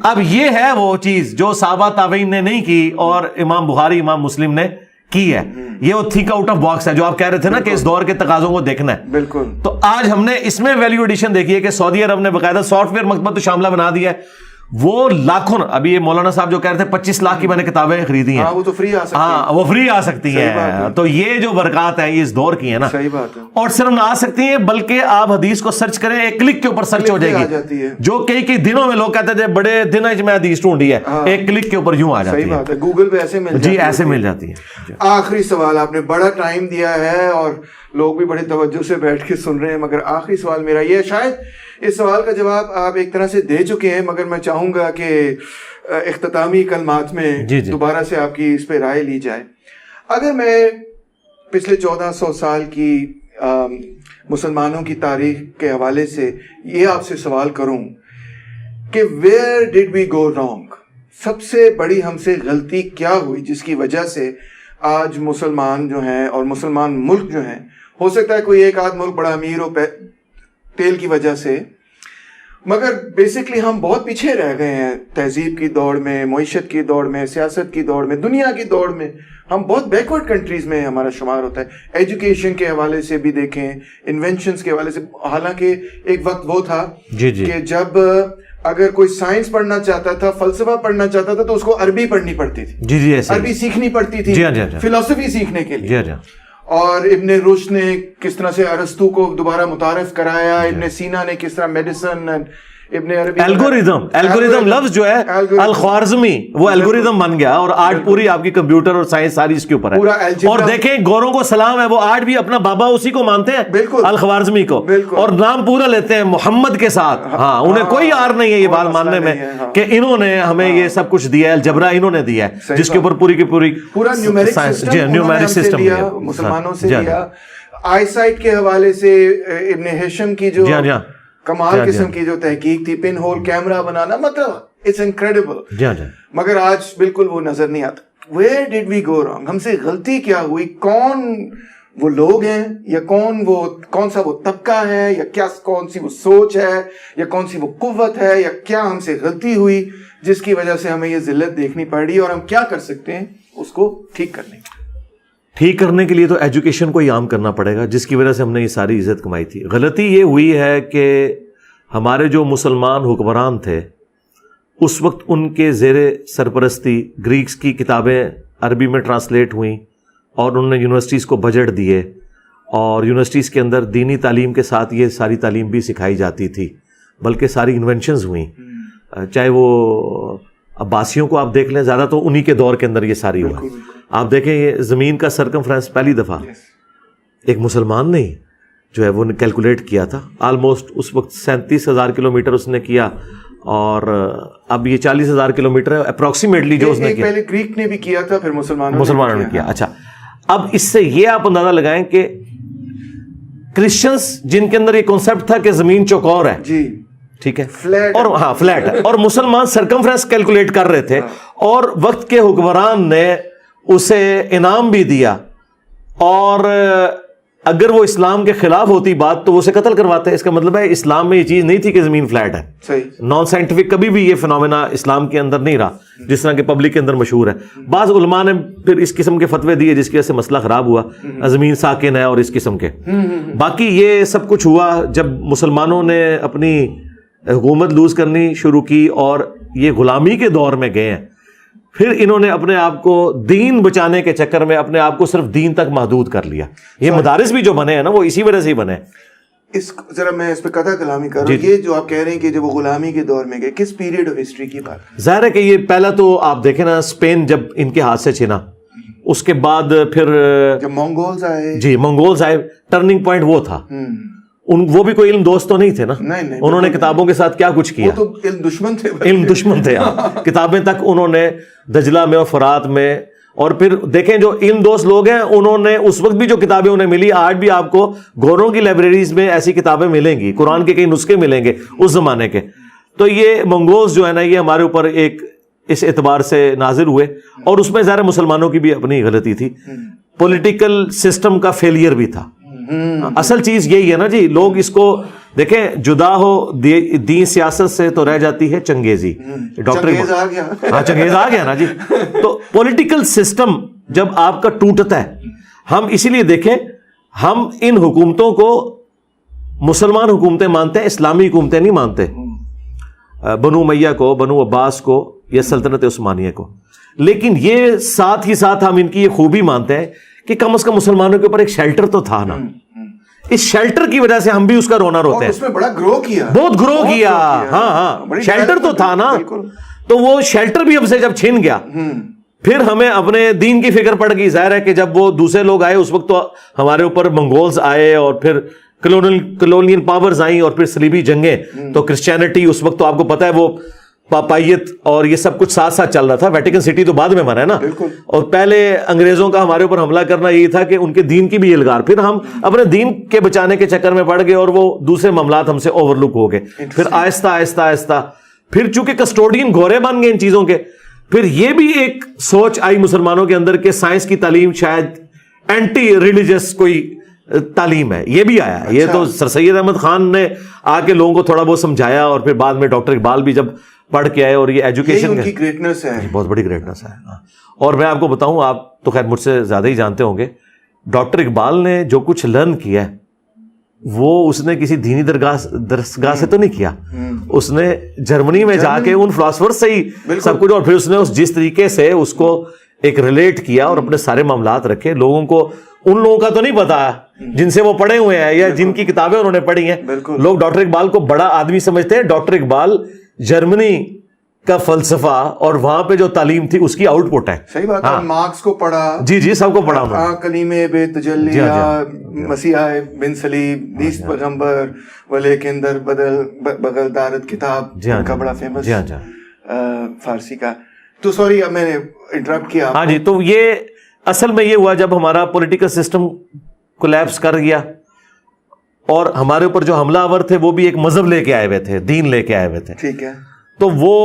اب یہ ہے وہ چیز جو صحابہ تابعین نے نہیں کی اور امام بخاری امام مسلم نے کی ہے. یہ وہ تھنک آؤٹ آف باکس ہے جو آپ کہہ رہے تھے نا کہ اس دور کے تقاضوں کو دیکھنا ہے. بالکل. تو آج ہم نے اس میں ویلیو ایڈیشن دیکھی ہے کہ سعودی عرب نے باقاعدہ سافٹ ویئر مکتبۃ شاملہ بنا دیا ہے. وہ لاکھوں، ابھی یہ مولانا صاحب جو کہہ رہے تھے 25 لاکھ کی میں نے کتابیں خریدی ہیں، وہ تو فری آ سکتی ہیں. ہاں وہ فری آ سکتی ہیں. تو یہ جو برکات ہیں یہ اس دور کی ہیں نا. صحیح بات ہے. اور صرف نہ آ سکتی ہیں بلکہ آپ حدیث کو سرچ کریں ایک کلک کے اوپر سرچ ہو جائے گی. جو کئی دنوں میں لوگ کہتے تھے بڑے دن میں حدیث ڈھونڈی ہے، ایک کلک کے اوپر یوں آ جاتی ہے. صحیح بات ہے، گوگل پہ ایسے مل جاتی ہے. جی ایسے مل جاتی ہے. آخری سوال، آپ نے بڑا ٹائم دیا ہے اور لوگ بھی بڑی توجہ سے بیٹھ کے سن رہے ہیں، مگر آخری سوال میرا یہ ہے، شاید اس سوال کا جواب آپ ایک طرح سے دے چکے ہیں، مگر میں چاہوں گا کہ اختتامی کلمات میں دوبارہ سے آپ کی اس پہ رائے لی جائے. اگر میں پچھلے 1400 سال کی مسلمانوں کی تاریخ کے حوالے سے یہ آپ سے سوال کروں کہ ویئر ڈڈ وی گو رانگ، سب سے بڑی ہم سے غلطی کیا ہوئی جس کی وجہ سے آج مسلمان جو ہیں اور مسلمان ملک جو ہیں، ہو سکتا ہے کوئی ایک آدھ ملک بڑا امیر ہو تیل کی وجہ سے، مگر بیسکلی ہم بہت پیچھے رہ گئے ہیں تہذیب کی دوڑ میں، معیشت کی دوڑ میں، سیاست کی دوڑ میں، دنیا کی دوڑ میں. ہم بہت بیکورڈ کنٹریز میں ہمارا شمار ہوتا ہے. ایجوکیشن کے حوالے سے بھی دیکھیں، انوینشنز کے حوالے سے، حالانکہ ایک وقت وہ تھا کہ جب اگر کوئی سائنس پڑھنا چاہتا تھا، فلسفہ پڑھنا چاہتا تھا تو اس کو عربی پڑھنی پڑتی تھی. عربی سیکھنی پڑتی تھی فلسفی سیکھنے کے لیے. اور ابن رشد نے کس طرح سے ارسطو کو دوبارہ متعارف کرایا، ابن سینا نے کس طرح میڈیسن، ابن عربی الگوریدم لفظ جو ہے الخوارزمی، وہ الگوریدم بن گیا اور آج پوری آپ کی کمپیوٹر اور سائنس ساری اس کے اوپر ہے. اور دیکھیں گوروں کو سلام ہے، وہ آج بھی اپنا بابا اسی کو مانتے ہیں، الخوارزمی کو، اور نام پورا لیتے ہیں محمد کے ساتھ. ہاں انہیں کوئی آر نہیں ہے یہ بات ماننے میں کہ انہوں نے ہمیں یہ سب کچھ دیا ہے، الجبرا انہوں نے دیا ہے جس کے اوپر پوری کی پوری پورا نیومیرک سسٹم مسلمانوں سے لیا. آئی سائٹ کے حوالے سے ابن ہیشم کی جو کمال قسم کی جو تحقیق تھی، پن ہول کیمرہ بنانا، مطلب اٹس انکریڈیبل. مگر آج بالکل وہ نظر نہیں آتا. where did we go wrong, ہم سے غلطی کیا ہوئی, کون وہ لوگ ہیں, یا کون سا وہ طبقہ ہے, یا کیا کون سی وہ سوچ ہے, یا کون سی وہ قوت ہے, یا کیا ہم سے غلطی ہوئی جس کی وجہ سے ہمیں یہ ذلت دیکھنی پڑ رہی ہے, اور ہم کیا کر سکتے ہیں اس کو ٹھیک کرنے کے. ٹھیک کرنے کے لیے تو ایجوکیشن کو ہی عام کرنا پڑے گا, جس کی وجہ سے ہم نے یہ ساری عزت کمائی تھی. غلطی یہ ہوئی ہے کہ ہمارے جو مسلمان حکمران تھے اس وقت ان کے زیر سرپرستی گریکس کی کتابیں عربی میں ٹرانسلیٹ ہوئیں, اور انہوں نے یونیورسٹیز کو بجٹ دیے, اور یونیورسٹیز کے اندر دینی تعلیم کے ساتھ یہ ساری تعلیم بھی سکھائی جاتی تھی, بلکہ ساری انوینشنز ہوئیں. چاہے وہ عباسیوں کو آپ دیکھ لیں, زیادہ تو انہی کے دور کے اندر یہ ساری ہوا. آپ دیکھیں یہ زمین کا سرکمفرنس پہلی دفعہ ایک مسلمان نے جو ہے وہ کیلکولیٹ کیا تھا. آلموسٹ اس وقت 37,000 کلومیٹر اس نے کیا, اور اب یہ 40,000 کلومیٹر ہے اپروکسیمیٹلی جو اس نے کیا. پہلے گریک نے بھی کیا تھا, پھر مسلمانوں نے کیا. اچھا, اب اس سے یہ آپ اندازہ لگائیں کہ کرسچنز جن کے اندر یہ کانسیپٹ تھا کہ زمین چوکور ہے, جی ٹھیک ہے, فلیٹ, اور ہاں فلیٹ ہے, اور مسلمان سرکمفرنس کیلکولیٹ کر رہے تھے, اور وقت کے حکمران نے اسے انعام بھی دیا, اور اگر وہ اسلام کے خلاف ہوتی بات تو وہ اسے قتل کرواتے. اس کا مطلب ہے اسلام میں یہ چیز نہیں تھی کہ زمین فلیٹ ہے. صحیح, نان سائنٹیفک کبھی بھی یہ فنومینا اسلام کے اندر نہیں رہا, جس طرح کہ پبلک کے اندر مشہور ہے. بعض علماء نے پھر اس قسم کے فتوے دیے جس کی وجہ سے مسئلہ خراب ہوا, زمین ساکن ہے اور اس قسم کے. باقی یہ سب کچھ ہوا جب مسلمانوں نے اپنی حکومت لوز کرنی شروع کی اور یہ غلامی کے دور میں گئے ہیں. پھر انہوں نے اپنے آپ کو دین بچانے کے چکر میں اپنے آپ کو صرف دین تک محدود کر لیا. یہ مدارس بھی جو بنے ہیں نا وہ اسی وجہ سے ہی بنے. ذرا میں اس پہ قطع کلامی کر رہا ہوں. یہ جو آپ کہہ رہے ہیں کہ جب وہ غلامی کے دور میں گئے, کس پیریڈ آف ہسٹری کی بات؟ ظاہر ہے کہ یہ پہلا تو آپ دیکھیں نا, اسپین جب ان کے ہاتھ سے چھنا, اس کے بعد پھر جب منگولز آئے, جی منگولز آئے, ٹرننگ پوائنٹ وہ تھا. وہ بھی کوئی علم دوست تو نہیں تھے نا, انہوں نے کتابوں کے ساتھ کیا کچھ کیا, وہ تو علم دشمن تھے. علم دشمن تھے. کتابیں تک انہوں نے دجلہ میں اور فرات میں, اور پھر دیکھیں جو علم دوست لوگ ہیں انہوں نے اس وقت بھی جو کتابیں انہیں ملی, آج بھی آپ کو گوروں کی لائبریریز میں ایسی کتابیں ملیں گی, قرآن کے کئی نسخے ملیں گے اس زمانے کے. تو یہ منگولز جو ہے نا یہ ہمارے اوپر ایک اس اعتبار سے نازل ہوئے, اور اس میں ظاہر مسلمانوں کی بھی اپنی غلطی تھی, پولیٹیکل سسٹم کا فیلئر بھی تھا. اصل چیز یہی ہے نا جی, لوگ اس کو دیکھیں, جدا ہو دین سیاست سے تو رہ جاتی ہے چنگیزی. ڈاکٹر ہاں چنگیز آ گیا نا جی. تو پولیٹیکل سسٹم جب آپ کا ٹوٹتا ہے, ہم اسی لیے دیکھیں ہم ان حکومتوں کو مسلمان حکومتیں مانتے ہیں, اسلامی حکومتیں نہیں مانتے. بنو امیہ کو, بنو عباس کو, یا سلطنت عثمانیہ کو. لیکن یہ ساتھ ہی ساتھ ہم ان کی یہ خوبی مانتے ہیں کہ کم از کم مسلمانوں کے اوپر ایک شیلٹر تو تھا نا. اس شیلٹر کی وجہ سے ہم بھی اس کا رونا روتے ہیں. اس میں بڑا گرو کیا, بہت گرو کیا. ہاں شیلٹر تو تھا نا, تو وہ شیلٹر بھی ہم سے جب چھن گیا پھر ہمیں اپنے دین کی فکر پڑ گئی. ظاہر ہے کہ جب وہ دوسرے لوگ آئے اس وقت تو ہمارے اوپر منگولز آئے, اور پھر کلونیل پاورز آئیں, اور پھر صلیبی جنگیں. تو کرسچینٹی اس وقت تو آپ کو پتہ ہے وہ پاپائیت اور یہ سب کچھ ساتھ ساتھ چل رہا تھا. ویٹیکن سٹی تو بعد میں بنا ہے نا, اور پہلے انگریزوں کا ہمارے اوپر حملہ کرنا یہی تھا کہ ان کے دین کی بھی الغار. پھر ہم اپنے دین کے بچانے کے چکر میں پڑ گئے, اور وہ دوسرے معاملات ہم سے اوور لک ہو گئے. پھر آہستہ آہستہ آہستہ پھر چونکہ کسٹوڈین گھورے بن گئے ان چیزوں کے, پھر یہ بھی ایک سوچ آئی مسلمانوں کے اندر کہ سائنس کی تعلیم شاید اینٹی ریلیجس کوئی تعلیم ہے. یہ بھی آیا. یہ تو سر سید احمد خان نے آ کے لوگوں کو تھوڑا بہت سمجھایا, اور پھر بعد میں ڈاکٹر اقبال بھی جب پڑھ کے آئے, اور یہ ایجوکیشن کی گریٹنس ہے, بہت بڑی گریٹنس ہے. اور میں آپ کو بتاؤں, آپ تو خیر مجھ سے زیادہ ہی جانتے ہوں گے, ڈاکٹر اقبال نے جو کچھ لرن کیا ہے وہ اس نے کسی دینی درسگاہ سے تو نہیں کیا, اس نے جرمنی میں جا کے ان فلاسفر سے ہی سب کچھ, اور پھر اس نے جس طریقے سے اس کو ایک ریلیٹ کیا اور اپنے سارے معاملات رکھے. لوگوں کو, ان لوگوں کا تو نہیں پتا جن سے وہ پڑھے ہوئے ہیں یا جن کی کتابیں انہوں نے پڑھی ہیں. لوگ ڈاکٹر اقبال کو بڑا آدمی سمجھتے ہیں. ڈاکٹر اقبال جرمنی کا فلسفہ اور وہاں پہ جو تعلیم تھی اس کی آؤٹ پٹ ہے. صحیح بات ہے. مارکس کو پڑھا, جی جی سب کو پڑھا. کلمہ بے تجلی مسیح بن سلیم نیست پیغمبر ولیکن در بغل دارت کتاب کا بڑا فیمس فارسی کا. تو سوری اب میں نے انٹرپٹ کیا. ہاں جی, تو یہ اصل میں یہ ہوا جب ہمارا پولیٹیکل سسٹم کولیپس کر گیا, اور ہمارے اوپر جو حملہ آور تھے وہ بھی ایک مذہب لے کے آئے ہوئے تھے, دین لے کے آئے ہوئے تھے. ٹھیک ہے. تو وہ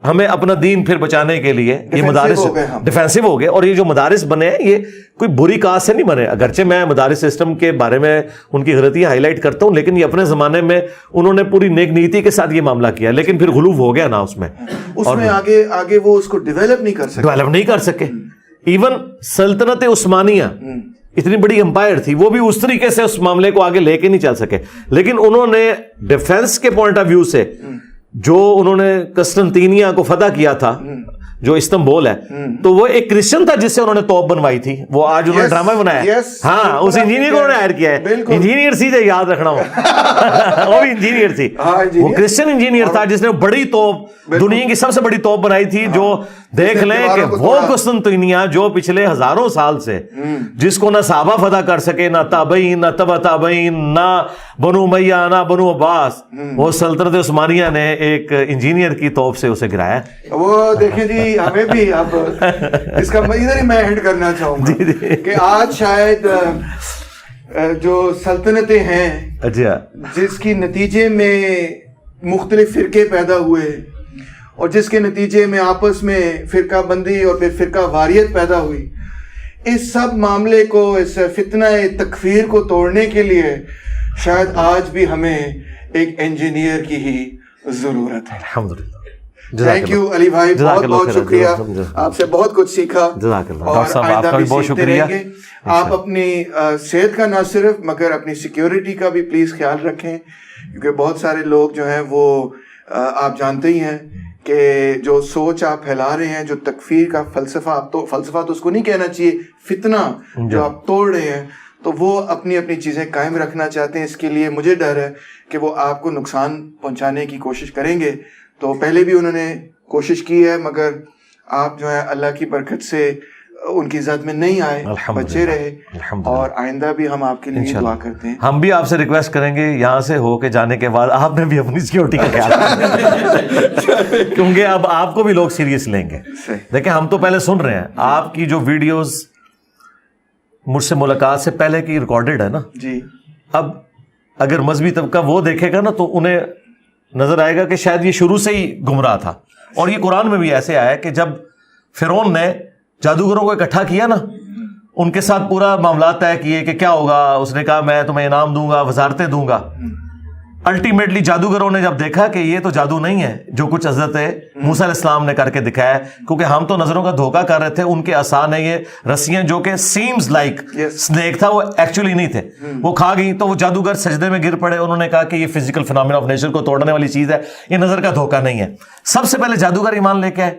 ہمیں اپنا دین پھر بچانے کے لیے یہ مدارس ڈیفینسو ہو گئے. اور یہ جو مدارس بنے ہیں یہ کوئی بری کاز سے نہیں بنے, اگرچہ میں مدارس سسٹم کے بارے میں ان کی غلطیاں ہائی لائٹ کرتا ہوں, لیکن یہ اپنے زمانے میں انہوں نے پوری نیک نیتی کے ساتھ یہ معاملہ کیا, لیکن پھر غلو ہو گیا نا اس میں آگے وہ اس کو ڈیولپ نہیں کر سکے. ایون سلطنت عثمانیہ اتنی بڑی امپائر تھی, وہ بھی اس طریقے سے اس معاملے کو آگے لے کے نہیں چل سکے. لیکن انہوں نے ڈیفense کے پوائنٹ آف ویو سے جو انہوں نے قسطنطینیہ کو فتح کیا تھا, جو استنبول ہے, تو وہ ایک کرسچن تھا جس سے انہوں نے توپ بنوائی تھی, وہ آج انہوں نے ڈرامہ بنایا. ہاں, اس انجینئر کو انہوں نے ہائر کیا ہے. انجینئر سی جو یاد رکھنا ہو, وہ بھی انجینئر تھی, وہ کرسچن انجینئر تھا جس نے بڑی توپ, دنیا کی سب سے بڑی توپ بنائی تھی. جو دیکھ لیں کہ وہ قسطنطینیہ جو پچھلے ہزاروں سال سے جس کو نہ صحابہ فتح کر سکے, نہ تابعین, نہ تبع تابعین, نہ بنو امیہ, نہ بنو عباس, وہ سلطنت عثمانیہ نے ایک انجینئر کی توپ سے اسے گرایا. وہ دیکھیں جی, ہمیں بھی اب اس کا ادھر ہی میں اینڈ کرنا چاہوں گا کہ آج شاید جو سلطنتیں ہیں جس کی نتیجے میں مختلف فرقے پیدا ہوئے اور جس کے نتیجے میں آپس میں فرقہ بندی اور پھر فرقہ واریت پیدا ہوئی, اس سب معاملے کو, اس فتنہ تکفیر کو توڑنے کے لیے شاید آج بھی ہمیں ایک انجینئر کی ہی ضرورت ہے. الحمدللہ. تھینک یو علی بھائی, بہت بہت شکریہ, آپ سے بہت کچھ سیکھا. اور آئندہ بھی سیکھتے رہیں گے. آپ اپنی صحت کا نہ صرف مگر اپنی سیکیورٹی کا بھی پلیز خیال رکھیں, کیونکہ بہت سارے لوگ جو ہیں وہ آپ جانتے ہی ہیں کہ جو سوچ آپ پھیلا رہے ہیں, جو تکفیر کا فلسفہ, فلسفہ تو اس کو نہیں کہنا چاہیے, فتنہ جو آپ توڑ رہے ہیں, تو وہ اپنی اپنی چیزیں قائم رکھنا چاہتے ہیں. اس کے لیے مجھے ڈر ہے کہ وہ آپ کو نقصان پہنچانے کی کوشش کریں گے. تو پہلے بھی انہوں نے کوشش کی ہے, مگر آپ جو ہے اللہ کی برکت سے ان کی ذات میں نہیں آئے, بچے رہے, اور آئندہ بھی ہم آپ کے لیے دعا کرتے ہیں. ہم بھی آپ سے ریکویسٹ کریں گے یہاں سے ہو کے جانے کے بعد آپ نے بھی اپنی سیکیورٹی کا خیال رکھنا, کیونکہ اب آپ کو بھی لوگ سیریس لیں گے. دیکھیں, ہم تو پہلے سن رہے ہیں آپ کی جو ویڈیوز مجھ سے ملاقات سے پہلے کی ریکارڈڈ ہے نا جی, اب اگر مذہبی طبقہ وہ دیکھے گا نا تو انہیں نظر آئے گا کہ شاید یہ شروع سے ہی گمراہ تھا. اور یہ قرآن میں بھی ایسے آیا کہ جب فرعون نے جادوگروں کو اکٹھا کیا نا, ان کے ساتھ پورا معاملات طے کیے کہ کیا ہوگا, اس نے کہا میں تمہیں انعام دوں گا, وزارتیں دوں گا. الٹیمیٹلی جادوگروں نے جب دیکھا کہ یہ تو جادو نہیں ہے جو کچھ حضرت موسیٰ علیہ السلام نے کر کے دکھایا, کیونکہ ہم تو نظروں کا دھوکہ کر رہے تھے, ان کے عصا نے یہ رسیاں جو کہ سیمز لائک سنیک تھا وہ ایکچولی نہیں تھے, وہ کھا گئی. تو وہ جادوگر سجدے میں گر پڑے, انہوں نے کہا کہ یہ فزیکل فینومینا آف نیچر کو توڑنے والی چیز ہے, یہ نظر کا دھوکہ نہیں ہے. سب سے پہلے جادوگر ایمان لے کے آئے,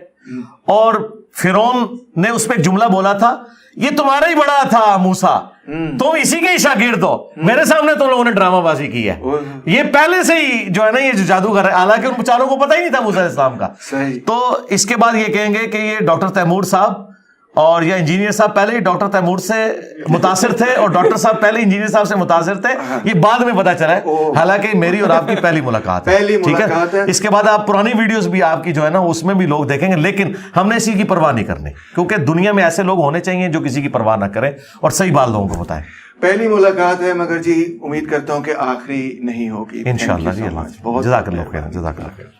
اور فرعون نے اس پہ ایک جملہ بولا تھا, یہ تمہارا ہی بڑا تھا موسیٰ, تم اسی کے ہی شاگرد ہو, میرے سامنے تم لوگوں نے ڈرامہ بازی کی ہے. یہ پہلے سے ہی جو ہے نا یہ جو جادوگر ہے, حالانکہ ان بیچاروں کو پتہ ہی نہیں تھا موسیٰ علیہ السلام کا. تو اس کے بعد یہ کہیں گے کہ یہ ڈاکٹر تیمور صاحب اور یا انجینئر صاحب پہلے ہی ڈاکٹر تیمور سے متاثر تھے, اور ڈاکٹر صاحب پہلے انجینئر صاحب سے متاثر تھے. یہ بعد میں پتا چلا ہے, حالانکہ میری اور آپ کی پہلی ملاقات ہے. ٹھیک ہے, اس کے بعد آپ پرانی ویڈیوز بھی آپ کی جو ہے نا اس میں بھی لوگ دیکھیں گے, لیکن ہم نے اسی کی پرواہ نہیں کرنی, کیونکہ دنیا میں ایسے لوگ ہونے چاہیے جو کسی کی پرواہ نہ کریں اور صحیح بات لوگوں کو بتائیں. پہلی ملاقات ہے, مگر جی امید کرتا ہوں کہ آخری نہیں ہوگی. انشاءاللہ جی, اللہ جزاک اللہ خیر.